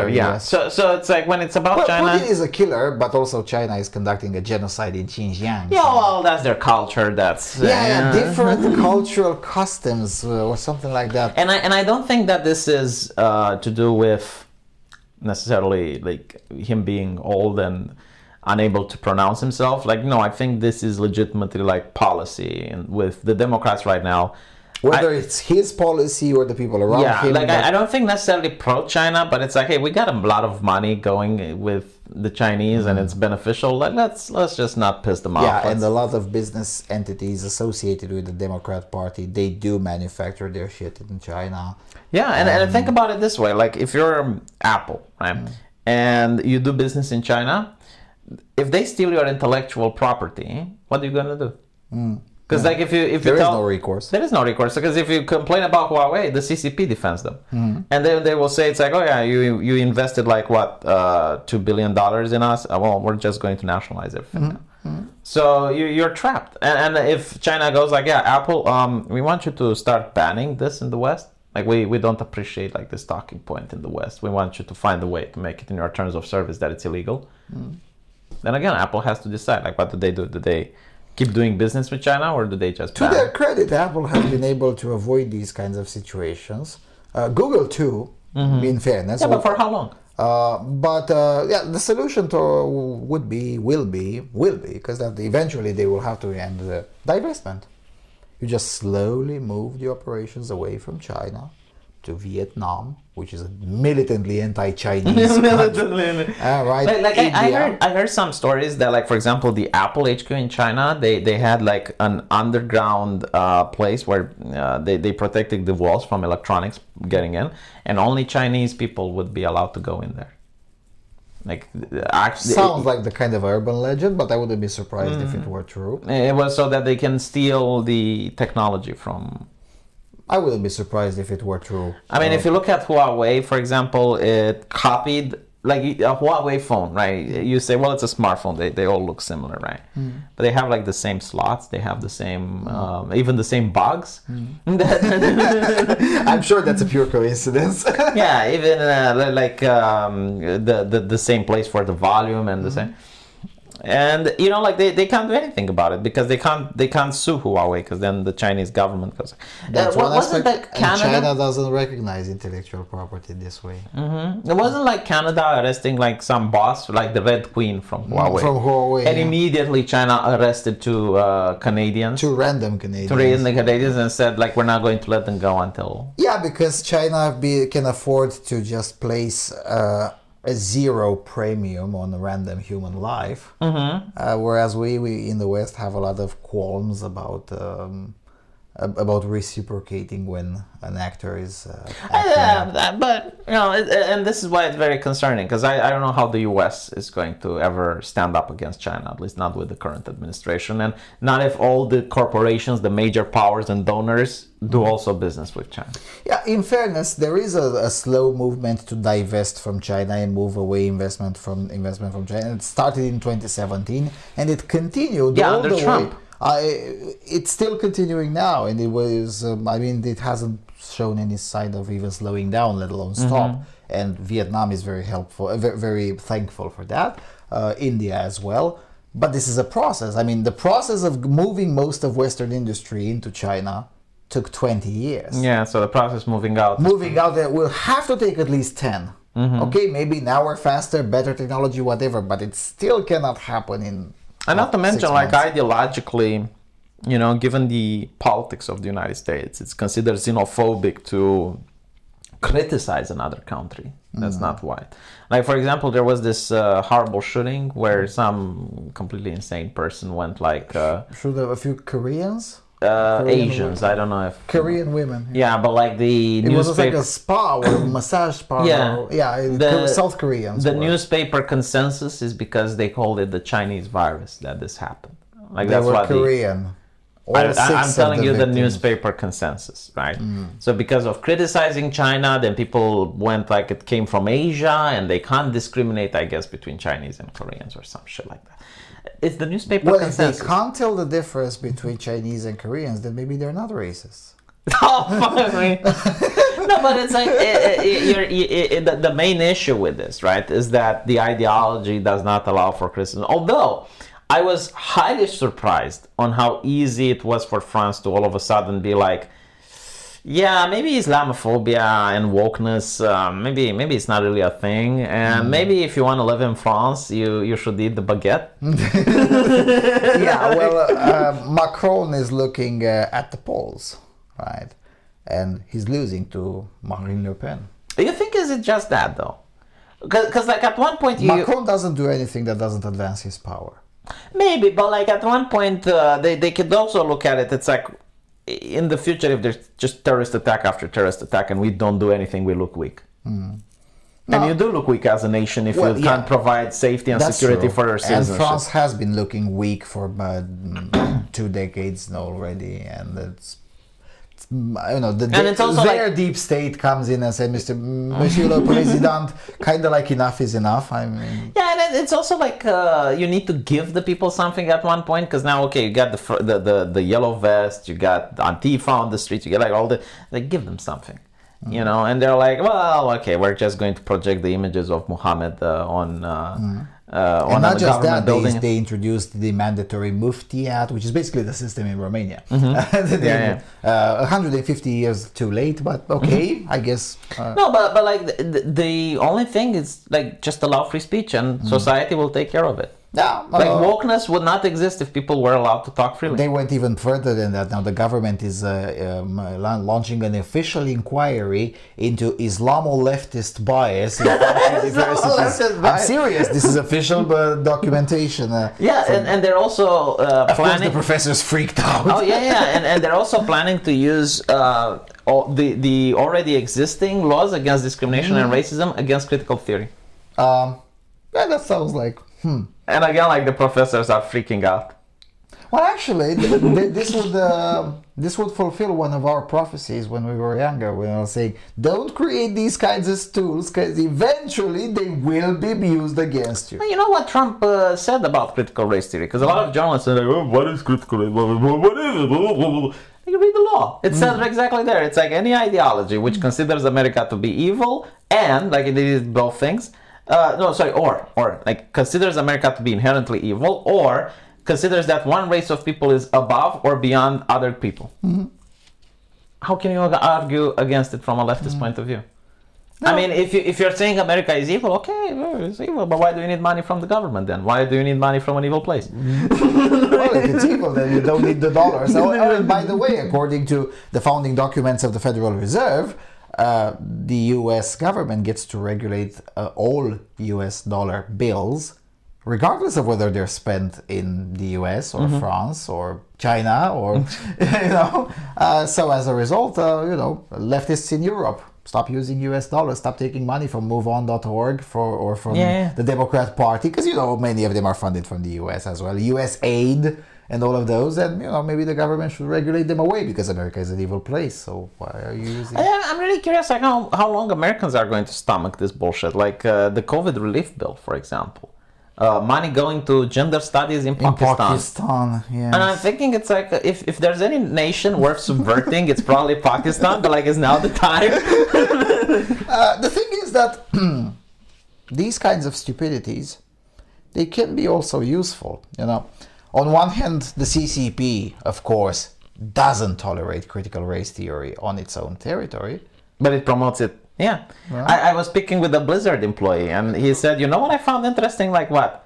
B: Yeah. So it's like when it's about China.
A: Putin is a killer, but also China is conducting a genocide in Xinjiang.
B: Yeah, well, that's their culture. That's
A: different cultural customs or something like that.
B: And I don't think that this is to do with necessarily like him being old and unable to pronounce himself. Like, no, I think this is legitimately like policy, and with the Democrats right now.
A: Whether it's his policy or the people around him.
B: Yeah, like I don't think necessarily pro-China, but it's like, hey, we got a lot of money going with the Chinese and it's beneficial. Let's just not piss them off.
A: Yeah, and a lot of business entities associated with the Democrat Party, they do manufacture their shit in China.
B: Yeah, and think about it this way. Like, if you're Apple, right, and you do business in China, if they steal your intellectual property, what are you going to do? Because like if you
A: there is no recourse.
B: There is no recourse, because if you complain about Huawei, the CCP defends them, and then they will say it's like, oh yeah, you invested like what $2 billion in us. Well, we're just going to nationalize everything now. So you're trapped. And if China goes like, yeah, Apple, we want you to start banning this in the West. Like we don't appreciate like this talking point in the West. We want you to find a way to make it in your terms of service that it's illegal. Then again, Apple has to decide like, what do? Do they keep doing business with China, or do they just ban?
A: To their credit, Apple has been able to avoid these kinds of situations. Google too, in fairness.
B: Yeah, but for how long?
A: The solution will be, because that eventually they will have to end the divestment. You just slowly move the operations away from China to Vietnam, which is a militantly anti-Chinese country.
B: Like I heard some stories that, like, for example, the Apple HQ in China, they had like an underground place where they protected the walls from electronics getting in, and only Chinese people would be allowed to go in there. Like, actually,
A: sounds like the kind of urban legend, but I wouldn't be surprised if it were true.
B: It was so that they can steal the technology from.
A: I wouldn't be surprised if it were true.
B: I mean, if you look at Huawei, for example, it copied like a Huawei phone, right? You say, well, it's a smartphone. They all look similar, right? But they have like the same slots. They have the same, even the same bugs.
A: I'm sure that's a pure coincidence.
B: Yeah, even the same place for the volume and the same. And like they can't do anything about it, because they can't sue Huawei, because then the Chinese government goes.
A: Wasn't that Canada? And China doesn't recognize intellectual property this way.
B: It wasn't like Canada arresting like some boss, like the Red Queen from Huawei. And immediately China arrested two Canadians.
A: Two random Canadians.
B: And said like, we're not going to let them go until.
A: Yeah, because China can afford to just place a zero premium on a random human life, whereas we in the West have a lot of qualms about reciprocating when an actor is
B: but and this is why it's very concerning, because I don't know how the US is going to ever stand up against China, at least not with the current administration, and not if all the corporations, the major powers and donors do also business with China.
A: Yeah, in fairness, there is a slow movement to divest from China and move away investment from China. It started in 2017 and it continued all
B: under
A: the
B: Trump.
A: way. It's still continuing now, and it was. It hasn't shown any sign of even slowing down, let alone stop. And Vietnam is very helpful, very thankful for that. India as well. But this is a process. I mean, the process of moving most of Western industry into China took 20 years.
B: Yeah, so the process moving out
A: will have to take at least 10. Okay, maybe now we're faster, better technology, whatever, but it still cannot happen in.
B: And not to mention, like, ideologically, given the politics of the United States, it's considered xenophobic to criticize another country. That's not why. Like, for example, there was this horrible shooting where some completely insane person went like...
A: shoot a few Koreans?
B: Asians, I don't know if...
A: Korean women.
B: Yeah, but like the newspaper...
A: It was like a spa or a massage spa. South Koreans.
B: The newspaper consensus is because they called it the Chinese virus that this happened. Like,
A: they
B: that's
A: were
B: what
A: Korean.
B: I'm telling you the newspaper consensus, right? So because of criticizing China, then people went like it came from Asia and they can't discriminate, I guess, between Chinese and Koreans or some shit like that. It's the newspaper consensus.
A: Well, if they can't tell the difference between Chinese and Koreans, then maybe they're not racist.
B: Oh, fuck me. No, but it's like the main issue with this, right, is that the ideology does not allow for criticism. Although I was highly surprised on how easy it was for France to all of a sudden be like, yeah, maybe Islamophobia and wokeness, maybe it's not really a thing, and maybe if you want to live in France, you should eat the baguette.
A: Yeah, well, Macron is looking at the polls, right, and he's losing to Marine Le Pen.
B: Do you think is it just that though? Because like at one point
A: Macron doesn't do anything that doesn't advance his power.
B: Maybe, but like at one point they could also look at it. It's like in the future, if there's just terrorist attack after terrorist attack and we don't do anything, we look weak. And you do look weak as a nation if you can't provide safety and security for your citizens.
A: And France has been looking weak for 2 decades now already, and it's their deep state comes in and says, Monsieur le Président, kind of like enough is enough. I mean,
B: yeah, and it's also like you need to give the people something at one point, because now, okay, you got the yellow vest, you got Antifa on the streets, you get like all give them something, you know, and they're like, well, okay, we're just going to project the images of Muhammad on
A: and not just that, they introduced the mandatory Mufti Act, which is basically the system in Romania. 150 years too late, but okay, I guess.
B: No, but like the only thing is like just allow free speech and society will take care of it.
A: Yeah,
B: like wokeness would not exist if people were allowed to talk freely.
A: They went even further than that. Now the government is launching an official inquiry into Islamo-leftist bias in universities. I'm serious. This is official documentation.
B: And they're also
A: planning. Of course, the professors freaked out.
B: Oh yeah, and they're also planning to use the already existing laws against discrimination and racism against critical theory.
A: Yeah, that sounds like.
B: And again, like the professors are freaking out.
A: Well, actually, this would fulfill one of our prophecies when we were younger. When I was saying, don't create these kinds of tools because eventually they will be used against you.
B: Well, you know what Trump said about critical race theory? Because a lot of journalists are like, oh, what is critical race? What is it? You read the law. It says exactly there. It's like any ideology which considers America to be evil and, like it is both things, or like considers America to be inherently evil, or considers that one race of people is above or beyond other people. How can you argue against it from a leftist point of view? No. I mean, if you're saying America is evil, okay, it's evil, but why do you need money from the government then? Why do you need money from an evil place?
A: Well, if it's evil, then you don't need the dollars. And by the way, according to the founding documents of the Federal Reserve, the U.S. government gets to regulate all U.S. dollar bills, regardless of whether they're spent in the U.S. or France or China or, so as a result, leftists in Europe stop using U.S. dollars, stop taking money from MoveOn.org or from the Democrat Party, because, many of them are funded from the U.S. as well. U.S. aid and all of those, and maybe the government should regulate them away because America is an evil place. So why are you using?
B: I'm really curious, like how long Americans are going to stomach this bullshit. Like the COVID relief bill, for example, money going to gender studies in Pakistan.
A: Yes.
B: And I'm thinking it's like if there's any nation worth subverting, it's probably Pakistan. But like, is now the time?
A: The thing is that these kinds of stupidities, they can be also useful. On one hand, the CCP, of course, doesn't tolerate critical race theory on its own territory.
B: But it promotes it. Yeah. I was speaking with a Blizzard employee, and he said, you know what I found interesting? Like what?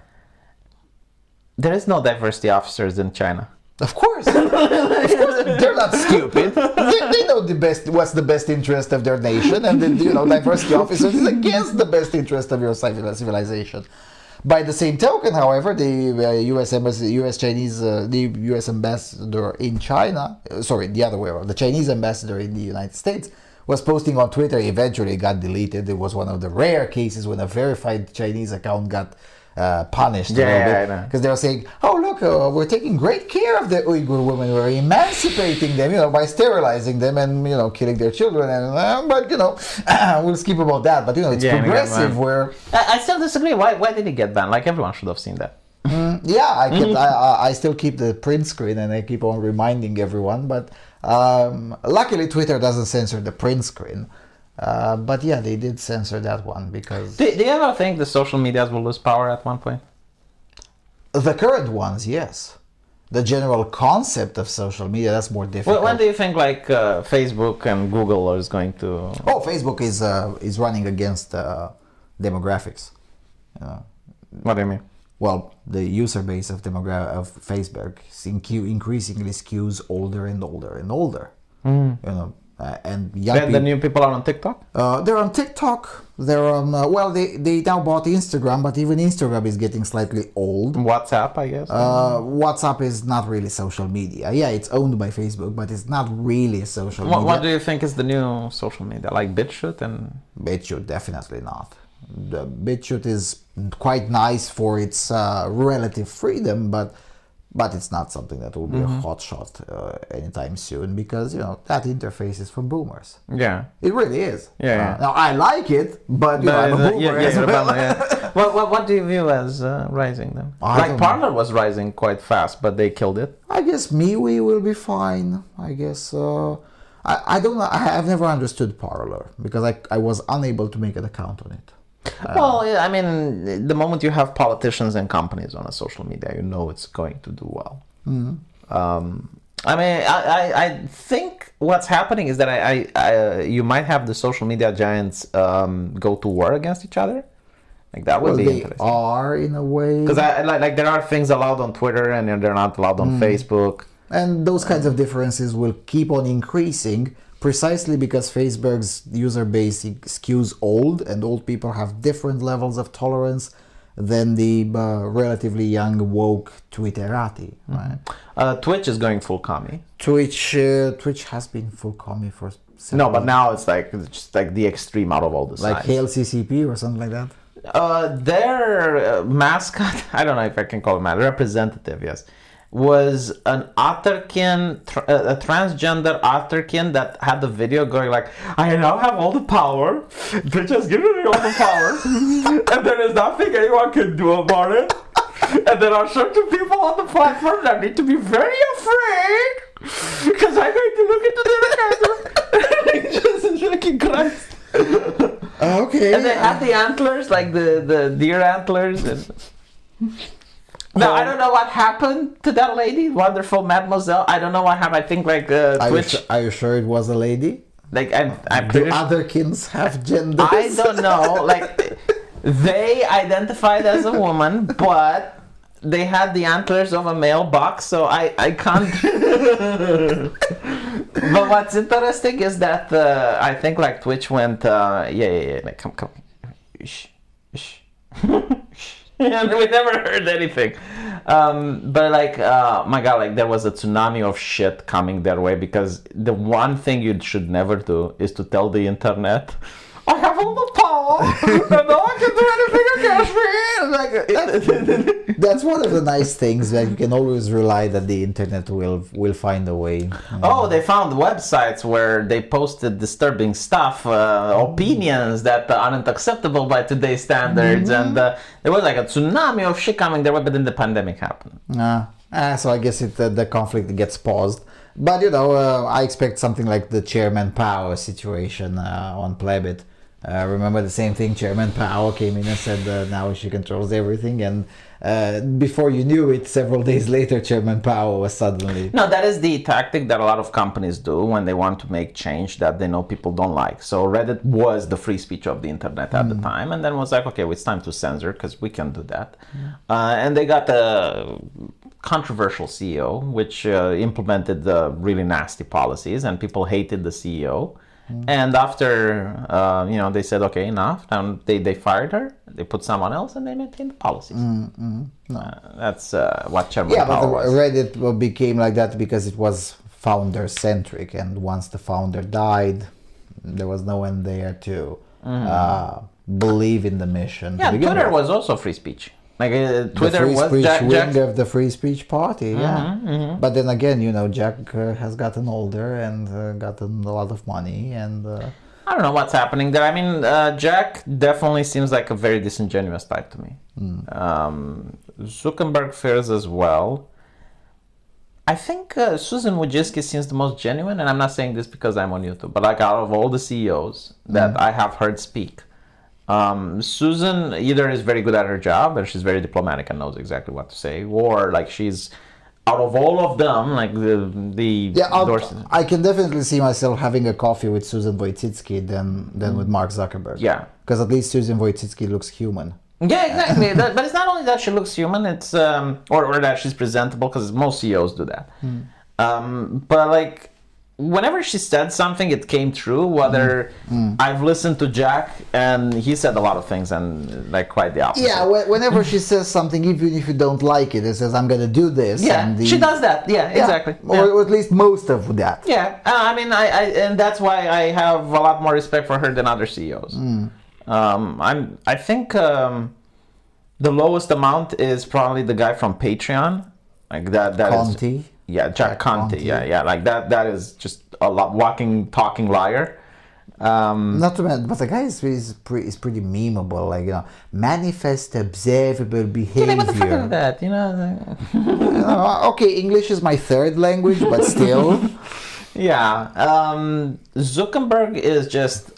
B: There is no diversity officers in China.
A: Of course. They're not stupid. They know what's the best interest of their nation, and diversity officers is against the best interest of your civilization. By the same token, however, the U.S. ambassador in China, the other way around, the Chinese ambassador in the United States was posting on Twitter. Eventually, it got deleted. It was one of the rare cases when a verified Chinese account got punished a little bit, because they were saying, "Oh, look, we're taking great care of the Uyghur women. We're emancipating them, by sterilizing them and killing their children." And but we'll skip about that. But it's progressive. Where
B: I still disagree. Why did he get banned? Like everyone should have seen that.
A: I still keep the print screen and I keep on reminding everyone. But luckily, Twitter doesn't censor the print screen. But yeah, they did censor that one because...
B: Do you ever think the social medias will lose power at one point?
A: The current ones, yes. The general concept of social media, that's more difficult.
B: When do you think Facebook and Google is going to...
A: Oh, Facebook is running against demographics.
B: What do you mean?
A: Well, the user base of Facebook increasingly skews older and older and older. And young people.
B: The new people are on TikTok?
A: They're on TikTok. They're on. They now bought Instagram, but even Instagram is getting slightly old.
B: WhatsApp, I guess.
A: WhatsApp is not really social media. Yeah, it's owned by Facebook, but it's not really social media.
B: What do you think is the new social media? Like BitChute and...
A: BitChute, definitely not. The BitChute is quite nice for its relative freedom, but it's not something that will be a hot shot anytime soon, because that interface is for boomers.
B: Yeah,
A: it really is.
B: Yeah.
A: Now I like it, but I'm a boomer as well.
B: What do you view as rising then? Parler was rising quite fast, but they killed it.
A: I guess MeWe will be fine. I guess I don't know. I've never understood Parler because I was unable to make an account on it.
B: I mean, the moment you have politicians and companies on a social media, it's going to do well. I think what's happening is that you might have the social media giants go to war against each other. Like that would be interesting.
A: They are in a way,
B: because there are things allowed on Twitter and they're not allowed on Facebook,
A: and those kinds of differences will keep on increasing. Precisely because Facebook's user base skews old, and old people have different levels of tolerance than the relatively young woke Twitterati. Right?
B: Twitch is going full commie.
A: Twitch has been full commie for
B: several years. But now it's just like the extreme out of all the sides.
A: Like Hail CCP or something like that.
B: Their mascot, I don't know if I can call him a representative, yes, was an Otterkin, a transgender Otterkin that had the video going like, "I now have all the power. Twitch has given me all the power, and there is nothing anyone can do about it. And there are certain people on the platform that need to be very afraid because I'm going to look into their account." Jesus fucking Christ.
A: Okay.
B: And they had the antlers, like the deer antlers, and. No, I don't know what happened to that lady, wonderful mademoiselle. I don't know what happened. I think Twitch.
A: Are you sure it was a lady?
B: Like I'm
A: Do otherkins have genders?
B: I don't know. Like they identified as a woman, but they had the antlers of a male buck, so I can't. But what's interesting is that I think Twitch went like come shh. And we never heard anything. But my God, there was a tsunami of shit coming their way, because the one thing you should never do is to tell the internet, "I have all the power and no one can do anything against me."
A: That's one of the nice things, that you can always rely that the internet will find a way.
B: Oh, they found websites where they posted disturbing stuff, opinions that aren't acceptable by today's standards, and there was a tsunami of shit coming their way, but then the pandemic happened.
A: So I guess the conflict gets paused. But I expect something like the Chairman Pao situation on Plebit. Remember the same thing, Chairman Pao came in and said now she controls everything, and before you knew it, several days later, Chairman Pao was suddenly...
B: No, that is the tactic that a lot of companies do when they want to make change that they know people don't like. So Reddit was the free speech of the internet at the time, and then was like, okay, well, it's time to censor because we can do that. And they got a controversial CEO, which implemented the really nasty policies, and people hated the CEO. And after, they said, okay, enough. And they fired her. They put someone else, and they maintained the policies. No. That's what Chairman Pao was.
A: Reddit became like that because it was founder-centric. And once the founder died, there was no one there to believe in the mission.
B: Yeah, Twitter was also free speech. Like Twitter was
A: wing of the free speech party, But then again, Jack has gotten older and gotten a lot of money, and
B: I don't know what's happening there. I mean, Jack definitely seems like a very disingenuous type to me. Zuckerberg fares as well. I think Susan Wojcicki seems the most genuine, and I'm not saying this because I'm on YouTube, but like out of all the CEOs that I have heard speak, Susan either is very good at her job and she's very diplomatic and knows exactly what to say, or like she's out of all of them, like
A: I can definitely see myself having a coffee with Susan Wojcicki than with Mark Zuckerberg.
B: Yeah,
A: because at least Susan Wojcicki looks human.
B: Yeah, exactly. But it's not only that she looks human; it's or that she's presentable, because most CEOs do that. But like, whenever she said something, it came true. Whether I've listened to Jack, and he said a lot of things, and like quite the opposite.
A: Yeah, whenever she says something, even if you don't like it, it says, "I'm going to do this."
B: Yeah, and she does that. Yeah, exactly.
A: Or at least most of that.
B: Yeah, I mean, and that's why I have a lot more respect for her than other CEOs. I think the lowest amount is probably the guy from Patreon, like that.
A: Conti.
B: Jack Conti. Yeah, like that. That is just a walking, talking liar.
A: Not to mention, but the guy is pretty memeable. Like manifest observable behavior.
B: Yeah, what the fuck is that?
A: Okay, English is my third language, but still.
B: Yeah, Zuckerberg is just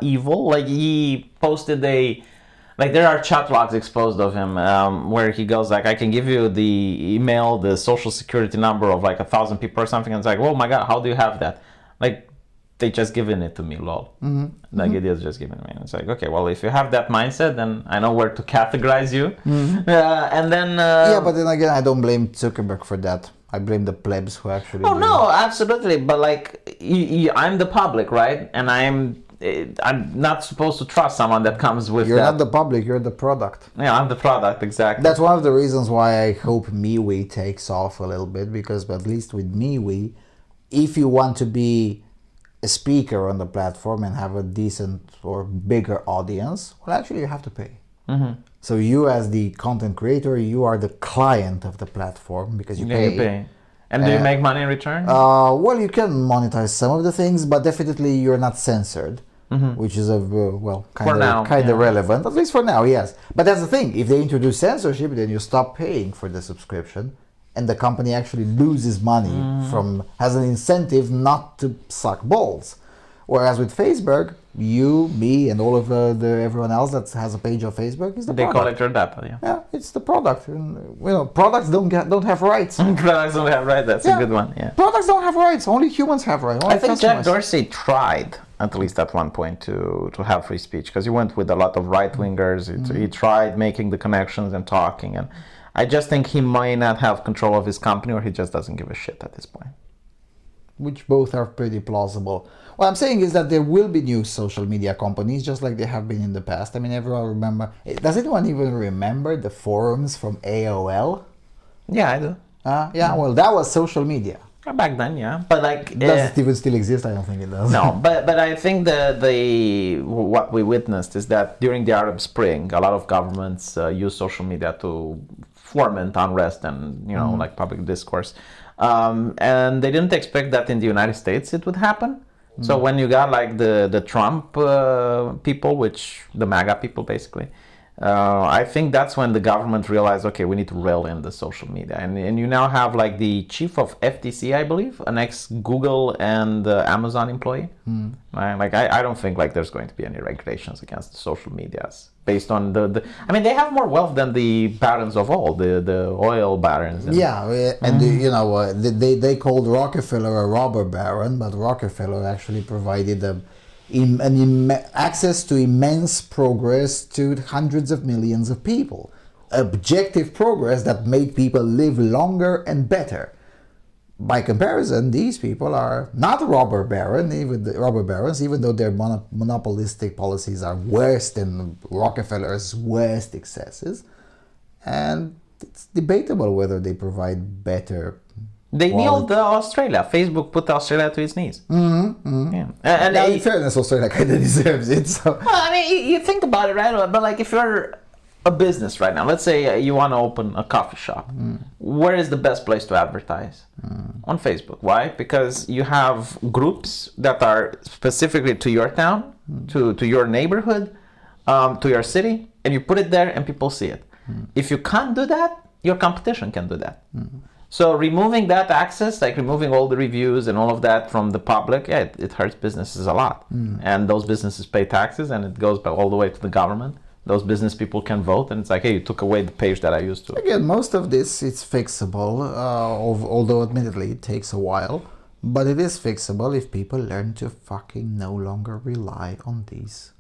B: evil. Like he posted there are chat logs exposed of him where he goes like, I can give you the email, the social security number of like 1,000 people or something. And it's like, oh my God, how do you have that? Like, they just given it to me, lol. It is just given me. And it's like, okay, well, if you have that mindset, then I know where to categorize you. And then
A: but then again, I don't blame Zuckerberg for that. I blame the plebs who actually.
B: Oh no, absolutely. But like, I'm the public, right? And I'm not supposed to trust someone that comes with.
A: You're not the public. You're the product.
B: Yeah, I'm the product, exactly.
A: That's one of the reasons why I hope MeWe takes off a little bit, because at least with MeWe, if you want to be a speaker on the platform and have a decent or bigger audience, well, actually you have to pay. So you, as the content creator, you are the client of the platform because you pay.
B: And do you make money in return?
A: Well, you can monetize some of the things, but definitely you're not censored, which is kind of relevant, at least for now, yes. But that's the thing. If they introduce censorship, then you stop paying for the subscription, and the company actually loses money has an incentive not to suck balls. Whereas with Facebook, you, me, and all of everyone else that has a page on Facebook is the product.
B: They collect your data,
A: yeah, it's the product. And, products don't have rights.
B: Products don't have rights. That's a good one. Yeah.
A: Products don't have rights. Only humans have rights.
B: I think Jack Dorsey tried, at least at one point, to have free speech, because he went with a lot of right wingers. He tried making the connections and talking, and I just think he might not have control of his company, or he just doesn't give a shit at this point.
A: Which both are pretty plausible. What I'm saying is that there will be new social media companies, just like they have been in the past. I mean, everyone remember. Does anyone even remember the forums from AOL?
B: Yeah, I do.
A: Well, that was social media.
B: Back then, yeah. But like,
A: does it even still exist? I don't think it does.
B: No, but I think what we witnessed is that during the Arab Spring, a lot of governments use social media to foment unrest and like public discourse. And they didn't expect that in the United States it would happen. So when you got like the Trump people, which the MAGA people basically, I think that's when the government realized, okay, we need to rail in the social media. And you now have like the chief of FTC, I believe, an ex-Google and Amazon employee. I don't think like there's going to be any regulations against the social medias based on I mean, they have more wealth than the barons of all, the oil barons.
A: And they called Rockefeller a robber baron, but Rockefeller actually provided access to immense progress to hundreds of millions of people. Objective progress that made people live longer and better. By comparison, these people are not robber barons, even though their monopolistic policies are worse than Rockefeller's worst excesses. And it's debatable whether they provide better.
B: They kneeled Australia. Facebook put Australia to its knees.
A: Yeah. And in fairness, Australia kind of deserves it. So.
B: Well, I mean, you think about it, right? But like, if you're a business right now, let's say you want to open a coffee shop, where is the best place to advertise? On Facebook. Why? Because you have groups that are specifically to your town, to your neighborhood, to your city, and you put it there and people see it. If you can't do that, your competition can do that. So removing that access, like removing all the reviews and all of that from the public, yeah, it hurts businesses a lot. And those businesses pay taxes, and it goes all the way to the government. Those business people can vote, and it's like, hey, you took away the page that I used to.
A: Again, most of this is fixable, although admittedly it takes a while. But it is fixable if people learn to fucking no longer rely on these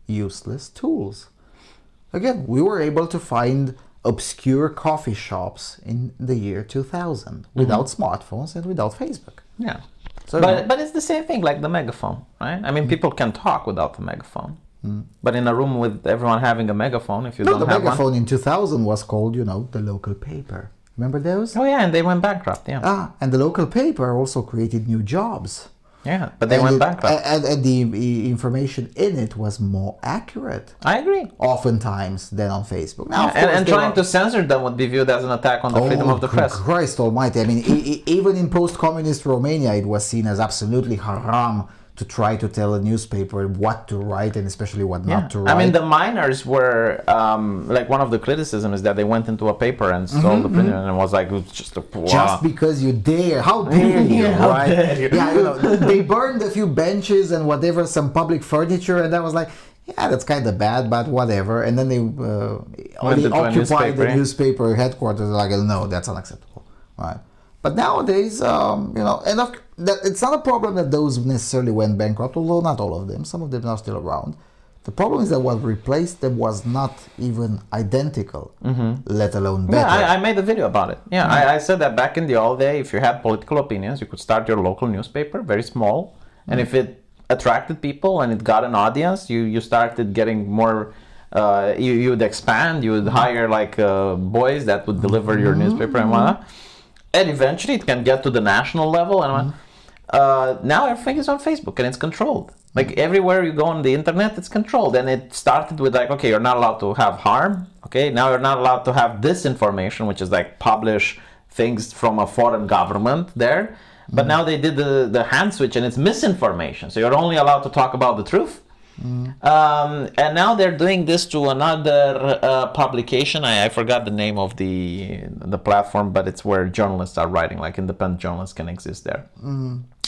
A: useless tools. Again, we were able to find obscure coffee shops in the year 2000 without smartphones and without Facebook.
B: Yeah. So, but it's the same thing like the megaphone, right? I mean, people can talk without the megaphone. But in a room with everyone having a megaphone, if you don't have one...
A: the megaphone in 2000 was called, the local paper. Remember those?
B: Oh yeah, and they went bankrupt, yeah.
A: And the local paper also created new jobs.
B: Yeah, but they went bankrupt.
A: And the information in it was more accurate.
B: I agree.
A: Oftentimes than on Facebook. Now,
B: and trying to censor them would be viewed as an attack on the freedom of the press.
A: Christ almighty. I mean, even in post-communist Romania, it was seen as absolutely haram to try to tell a newspaper what to write and especially what not to write.
B: I mean, the miners were, like one of the criticisms is that they went into a paper and stole the printer and was like, it's just a...
A: Just because you dare, how dare you, right? Dare you. Yeah, they burned a few benches and whatever, some public furniture, and that was like, yeah, that's kind of bad, but whatever. And then they occupied the newspaper headquarters, like, no, that's unacceptable, right? But nowadays, it's not a problem that those necessarily went bankrupt, although not all of them. Some of them are still around. The problem is that what replaced them was not even identical, let alone better.
B: Yeah, I made a video about it. Yeah, I said that back in the old day, if you had political opinions, you could start your local newspaper, very small. And if it attracted people and it got an audience, you started getting more... you would expand, you would hire like boys that would deliver your newspaper and whatnot. And eventually it can get to the national level. And now everything is on Facebook and it's controlled. Like everywhere you go on the internet, it's controlled. And it started with like, okay, you're not allowed to have harm. Okay, now you're not allowed to have disinformation, which is like publish things from a foreign government there. But now they did the hand switch and it's misinformation. So you're only allowed to talk about the truth. And now they're doing this to another publication. I forgot the name of the platform, but it's where journalists are writing, like independent journalists can exist there.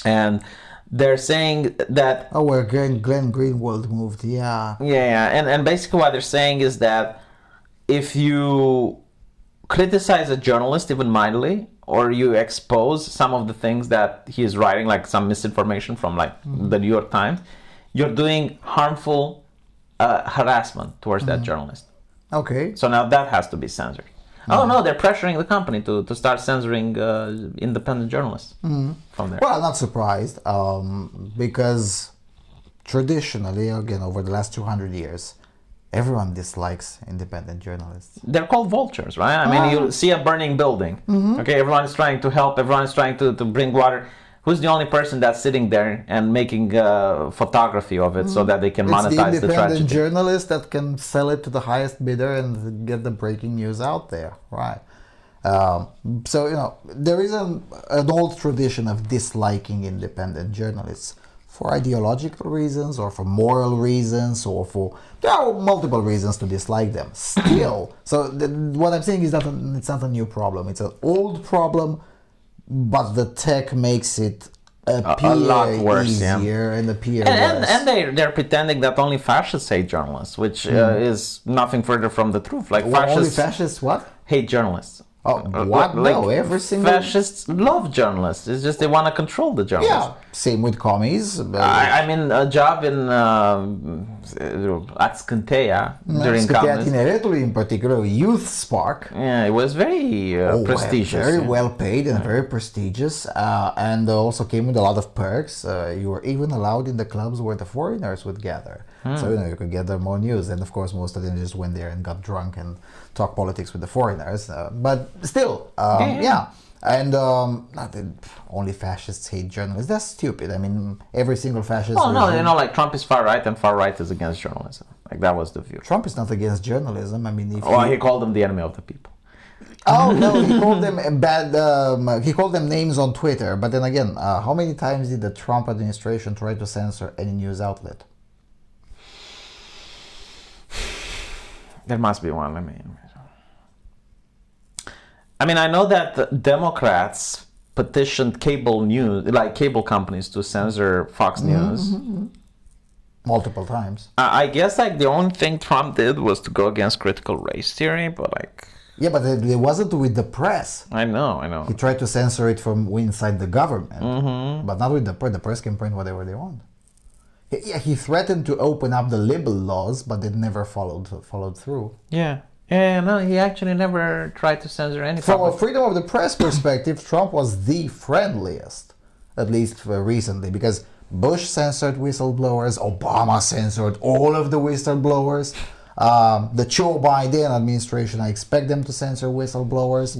B: And they're saying that...
A: Oh, where Glenn Greenwald moved, yeah.
B: Yeah, and basically what they're saying is that if you criticize a journalist even mildly, or you expose some of the things that he is writing, like some misinformation from like the New York Times, you're doing harmful harassment towards that journalist.
A: Okay.
B: So now that has to be censored. Oh no, they're pressuring the company to start censoring independent journalists from there.
A: Well, I'm not surprised, because traditionally, again, over the last 200 years, everyone dislikes independent journalists.
B: They're called vultures, right? I mean, you see a burning building. Okay, everyone is trying to help, everyone is trying to bring water. Who's the only person that's sitting there and making photography of it so that they can monetize the tragedy?
A: It's the independent journalist that can sell it to the highest bidder and get the breaking news out there, right? So, there is an old tradition of disliking independent journalists for ideological reasons or for moral reasons or there are multiple reasons to dislike them. Still, so what I'm saying is that it's not a new problem. It's an old problem, but the tech makes it appear a lot worse, easier and appear worse.
B: And they're pretending that only fascists hate journalists, which is nothing further from the truth. Like
A: only fascists what?
B: Hate journalists.
A: Oh, what? No, every single...
B: Fascists love journalists. It's just they want to control the journalists.
A: Yeah, same with commies.
B: I mean, a job in at Scânteia during communism.
A: Tineretului, in particular, Youth Spark.
B: Yeah, it was very prestigious.
A: Very well paid and very prestigious, and also came with a lot of perks. You were even allowed in the clubs where the foreigners would gather. So, you could gather more news. And of course, most of them just went there and got drunk and talked politics with the foreigners. But still, yeah. And not that only fascists hate journalists. That's stupid. I mean, every single fascist...
B: Well, no, like Trump is far right and far right is against journalism. Like that was the view.
A: Trump is not against journalism. I mean,
B: he called them the enemy of the people.
A: Oh no, he called them bad. He called them names on Twitter. But then again, how many times did the Trump administration try to censor any news outlet?
B: There must be one. I mean, I know that the Democrats petitioned cable news, like cable companies, to censor Fox News.
A: Multiple times.
B: I guess like the only thing Trump did was to go against critical race theory, but like...
A: Yeah, but it wasn't with the press.
B: I know.
A: He tried to censor it from inside the government, but not with the press. The press can print whatever they want. He threatened to open up the libel laws, but it never followed through.
B: Yeah, no, he actually never tried to censor anything.
A: From a freedom of the press perspective, Trump was the friendliest, at least recently, because Bush censored whistleblowers, Obama censored all of the whistleblowers. The Joe Biden administration, I expect them to censor whistleblowers.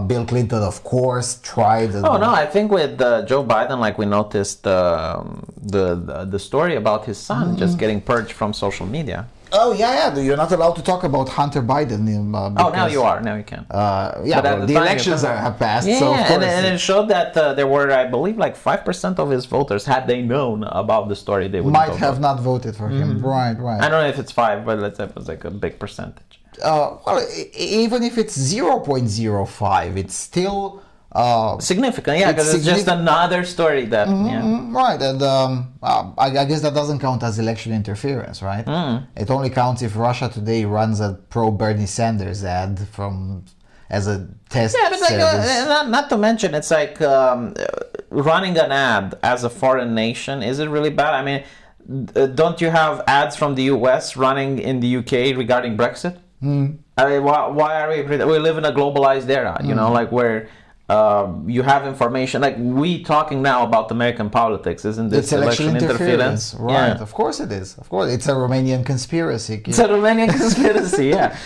A: Bill Clinton, of course, tried.
B: I think with Joe Biden, like we noticed the story about his son just getting purged from social media.
A: Oh yeah. You're not allowed to talk about Hunter Biden.
B: Now you are. Now you can.
A: The elections have passed.
B: Yeah,
A: so of course
B: and it showed that there were, I believe, like 5% of his voters, had they known about the story, they would
A: might have not voted for him. Right.
B: I don't know if it's 5, but let's say it was like a big percentage.
A: Well, even if it's 0.05, it's still
B: significant, because it's just another story that
A: right. And I guess that doesn't count as election interference, right? It only counts if Russia Today runs a pro Bernie Sanders ad as a test service.
B: Not to mention, it's like running an ad as a foreign nation. Is it really bad? I mean, don't you have ads from the US running in the UK regarding Brexit? I mean, why are we live in a globalized era, you know, like where you have information, like we talking now about American politics, isn't this
A: it's election interference? Right,
B: Yeah.
A: Of course it is. Of course, it's a Romanian conspiracy.
B: It's a Romanian conspiracy, yeah.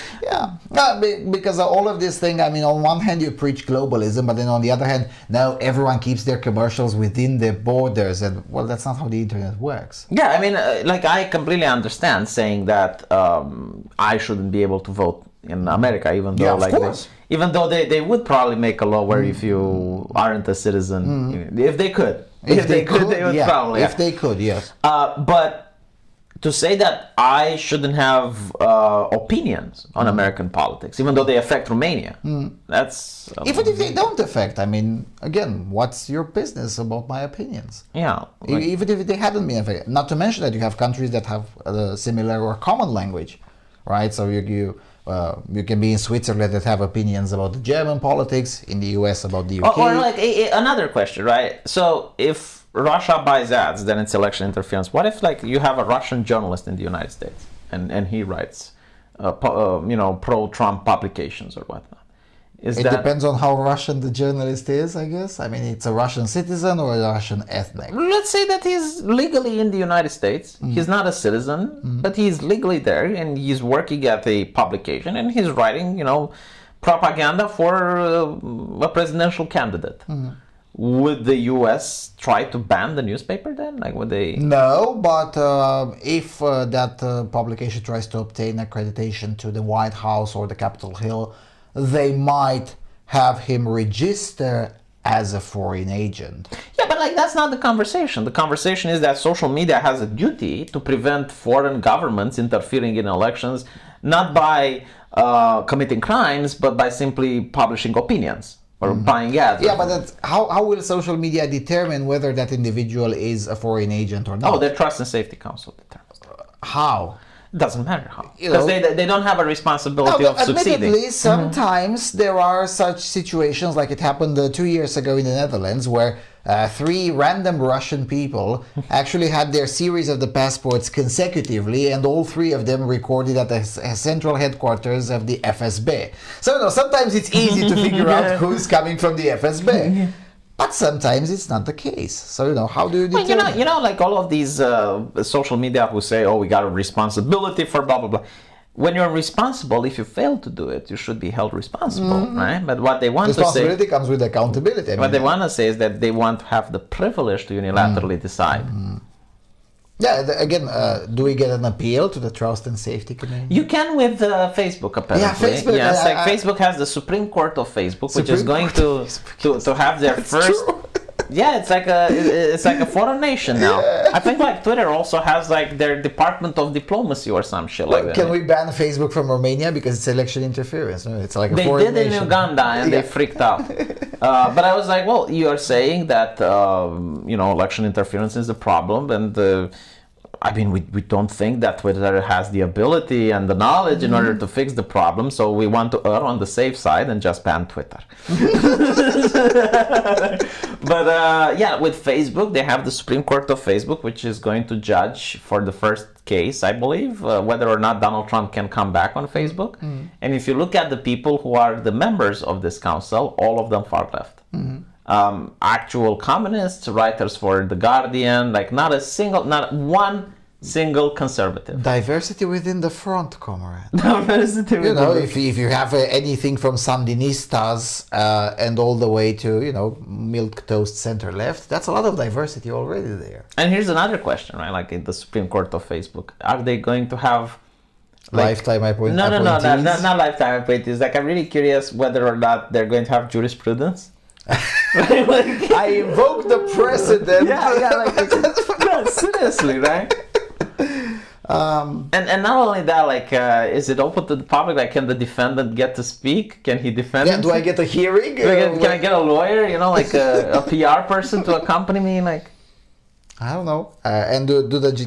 A: Because all of this thing, I mean, on one hand you preach globalism, but then on the other hand, now everyone keeps their commercials within their borders, and well, that's not how the internet works.
B: Yeah, I mean, like I completely understand saying that I shouldn't be able to vote in America, even though they would probably make a law where if you aren't a citizen, if they could, they would probably.
A: If they could, yes.
B: But to say that I shouldn't have opinions on American politics, even though they affect Romania, that's
A: even if they don't affect. I mean, again, what's your business about my opinions?
B: Yeah.
A: Even if they haven't been affected. Not to mention that you have countries that have a similar or common language, right? So you can be in Switzerland that have opinions about the German politics, in the US about the UK.
B: Or like another question, right? So if Russia buys ads, then it's election interference. What if like you have a Russian journalist in the United States and he writes, pro-Trump publications or whatnot?
A: It depends on how Russian the journalist is, I guess. I mean, it's a Russian citizen or a Russian ethnic.
B: Let's say that he's legally in the United States. He's not a citizen, but he's legally there, and he's working at a publication, and he's writing, propaganda for a presidential candidate. Would the U.S. try to ban the newspaper then? Like, would they?
A: No, but if that publication tries to obtain accreditation to the White House or the Capitol Hill, they might have him register as a foreign agent.
B: Yeah, but like that's not the conversation. The conversation is that social media has a duty to prevent foreign governments interfering in elections, not by committing crimes, but by simply publishing opinions or buying ads.
A: Yeah, but how will social media determine whether that individual is a foreign agent or not?
B: Oh, their Trust and Safety Council determines.
A: How?
B: Doesn't matter how, because they don't have a responsibility of succeeding.
A: Admittedly, sometimes there are such situations, like it happened 2 years ago in the Netherlands, where 3 random Russian people actually had their series of the passports consecutively, and all 3 of them recorded at the central headquarters of the FSB. So sometimes it's easy to figure out who's coming from the FSB. But sometimes it's not the case. So, how do you determine?
B: Well, like all of these social media who say, oh, we got a responsibility for blah, blah, blah. When you're responsible, if you fail to do it, you should be held responsible, right? But what they want to say...
A: Responsibility comes with accountability.
B: What they want to say is that they want to have the privilege to unilaterally decide.
A: Yeah, again, do we get an appeal to the trust and safety committee?
B: You can with Facebook, apparently.
A: Yeah, Facebook.
B: Yes, Facebook has the Supreme Court of Facebook, which is going to have their first.
A: True.
B: Yeah, it's like a foreign nation now. Yeah. I think like Twitter also has like their Department of Diplomacy or some shit like that.
A: Can we ban Facebook from Romania because it's election interference? No, it's like a foreign nation.
B: They did in Uganda and they freaked out. But I was like, well, you are saying that election interference is a problem, and I mean, we don't think that Twitter has the ability and the knowledge in order to fix the problem, so we want to err on the safe side and just ban Twitter. But with Facebook, they have the Supreme Court of Facebook, which is going to judge for the first case, I believe, whether or not Donald Trump can come back on Facebook. And if you look at the people who are the members of this council, all of them far left. Actual communists, writers for The Guardian, like not one single conservative.
A: Diversity within the front, comrade.
B: Diversity within
A: if you have anything from Sandinistas and all the way to, milk toast center left, that's a lot of diversity already there.
B: And here's another question, right? Like in the Supreme Court of Facebook, are they going to have
A: lifetime appointees?
B: No, not lifetime appointees. Like, I'm really curious whether or not they're going to have jurisprudence.
A: I invoke the precedent.
B: Seriously, right? And not only that, is it open to the public? Like, can the defendant get to speak? Can he defend?
A: Yeah, do I get a hearing?
B: Can I get a lawyer? Like a PR person to accompany me? Like,
A: I don't know. And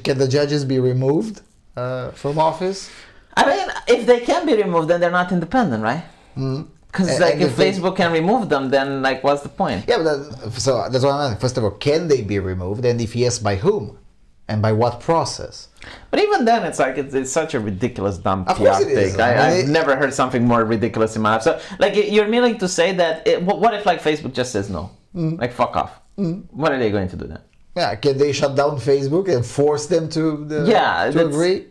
A: can the judges be removed from office?
B: I mean, if they can be removed, then they're not independent, right? Because if Facebook can remove them, then what's the point?
A: Yeah, but so that's what I'm asking. First of all, can they be removed? And if yes, by whom? And by what process?
B: But even then, it's it's such a ridiculous dumb PR thing. I've never heard something more ridiculous in my life. So, you're meaning to say that, what if Facebook just says no? Fuck off. What are they going to do then?
A: Yeah, can they shut down Facebook and force them to agree?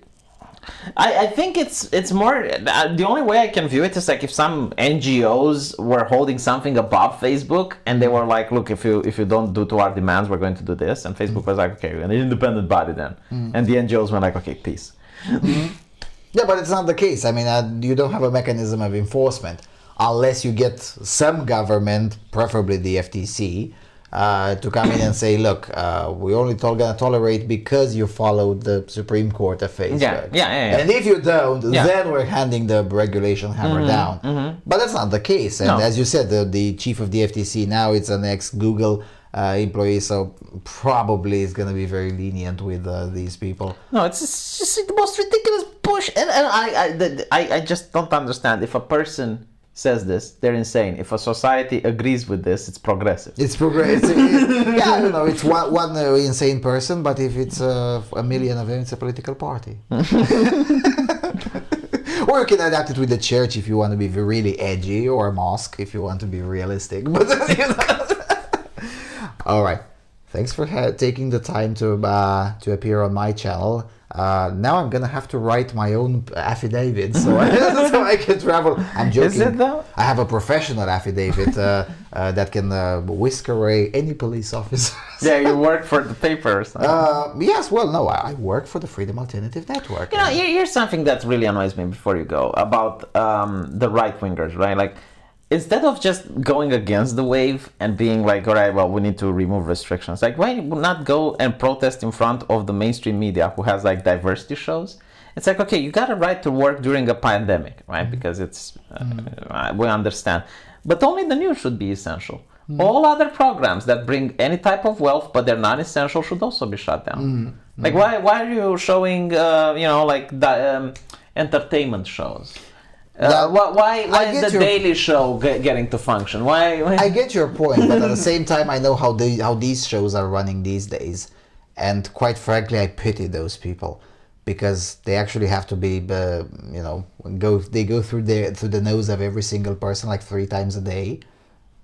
B: I think it's more, the only way I can view it is if some NGOs were holding something above Facebook and they were like, look, if you don't do to our demands, we're going to do this. And Facebook was like, okay, we're an independent body then. And the NGOs were like, okay, peace.
A: Yeah, but it's not the case. I mean, you don't have a mechanism of enforcement unless you get some government, preferably the FTC, to come in and say, look, we're only going to tolerate because you followed the Supreme Court of Facebook.
B: Yeah.
A: And if you don't, then we're handing the regulation hammer down. But that's not the case. And as you said, the chief of the FTC now is an ex-Google employee, so probably is going to be very lenient with these people.
B: No, it's just the most ridiculous push. And I just don't understand. If a person says this, they're insane. If a society agrees with this, it's progressive.
A: It's progressive. Yeah, I don't know. It's one insane person, but if it's a million of them, it's a political party. Or you can adapt it with the church if you want to be really edgy, or a mosque if you want to be realistic. But all right. Thanks for taking the time to appear on my channel. Now I'm gonna have to write my own affidavit so I can travel. I'm joking.
B: Is it though?
A: I have a professional affidavit that can whisk away any police officer.
B: Yeah, you work for the papers.
A: Yes, well, no, I work for the Freedom Alternative Network.
B: Here's something that really annoys me before you go about the right-wingers, right? Instead of just going against the wave and being like, all right, well, we need to remove restrictions. Why not go and protest in front of the mainstream media who has diversity shows? It's okay, you got a right to work during a pandemic, right? Because it's, we understand. But only the news should be essential. All other programs that bring any type of wealth, but they're not essential, should also be shut down. Why are you showing, entertainment shows? Why is the Daily Show getting to function? Why?
A: I get your point, but at the same time, I know how these shows are running these days, and quite frankly, I pity those people because they actually have to be, they go through the nose of every single person 3 times a day,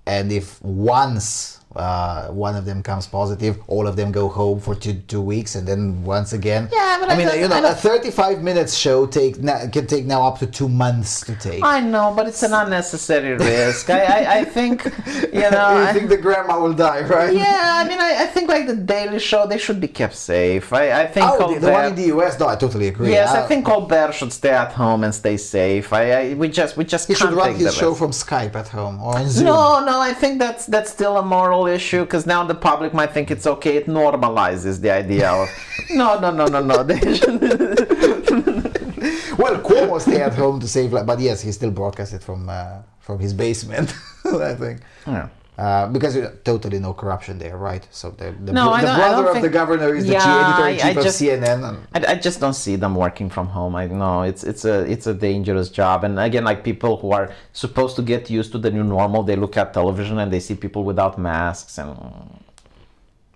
A: and if once one of them comes positive, all of them go home for two weeks, and then once again.
B: Yeah, but
A: I mean, a 35 minutes show can take now up to 2 months to take.
B: I know, but it's an unnecessary risk. I think, you know.
A: You think the grandma will die, right?
B: Yeah, I mean, I think like the Daily Show, they should be kept safe. I think
A: the one in the US. No, I totally agree.
B: Yes, I think Colbert should stay at home and stay safe. We just
A: he
B: can't
A: should run
B: take
A: his
B: the
A: show
B: risk.
A: from Skype at home or on Zoom.
B: No, I think that's still a moral issue, because now the public might think it's okay. It normalizes the idea of no.
A: Well, Cuomo stay at home to save life, but yes, he still broadcasted from his basement. I think.
B: Yeah.
A: Because totally no corruption there, right? So the
B: brother
A: of the governor is the editor-in-chief of CNN.
B: I just don't see them working from home. I know it's a dangerous job, and again, like people who are supposed to get used to the new normal, they look at television and they see people without masks and.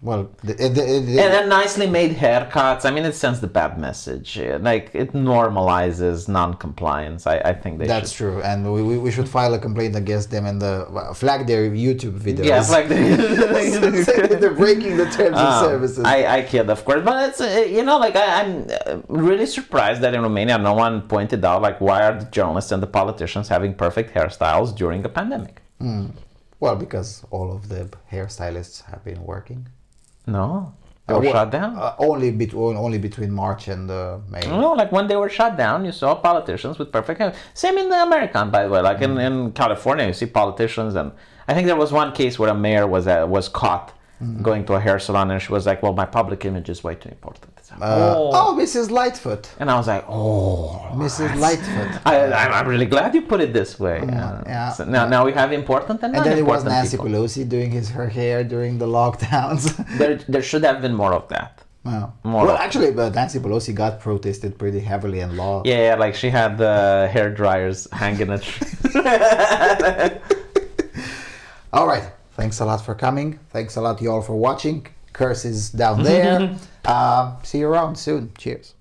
A: Well,
B: and then nicely made haircuts. I mean, it sends the bad message. Like, it normalizes non-compliance. I think
A: that's true, and we should file a complaint against them and flag their YouTube videos.
B: Yeah, flag
A: they're breaking the terms of services.
B: I kid, of course, but it's I'm really surprised that in Romania no one pointed out why are the journalists and the politicians having perfect hairstyles during a pandemic?
A: Well, because all of the hairstylists have been working.
B: No, they were shut down.
A: Only between March and May.
B: No, when they were shut down, you saw politicians with perfect hair. Same in the American, by the way. In California, you see politicians, and I think there was one case where a mayor was caught going to a hair salon, and she was like, "Well, my public image is way too important."
A: Mrs. Lightfoot.
B: And I was like,
A: Mrs. Lightfoot.
B: I'm really glad you put it this way.
A: Yeah.
B: So now we have important and
A: then it was
B: non-important
A: Nancy
B: people.
A: Pelosi doing her hair during the lockdowns.
B: There should have been more of that.
A: Actually, but Nancy Pelosi got protested pretty heavily in law.
B: Yeah, she had the hair dryers hanging at.
A: All right. Thanks a lot for coming. Thanks a lot, y'all, for watching. Curses down there. See you around soon. Cheers.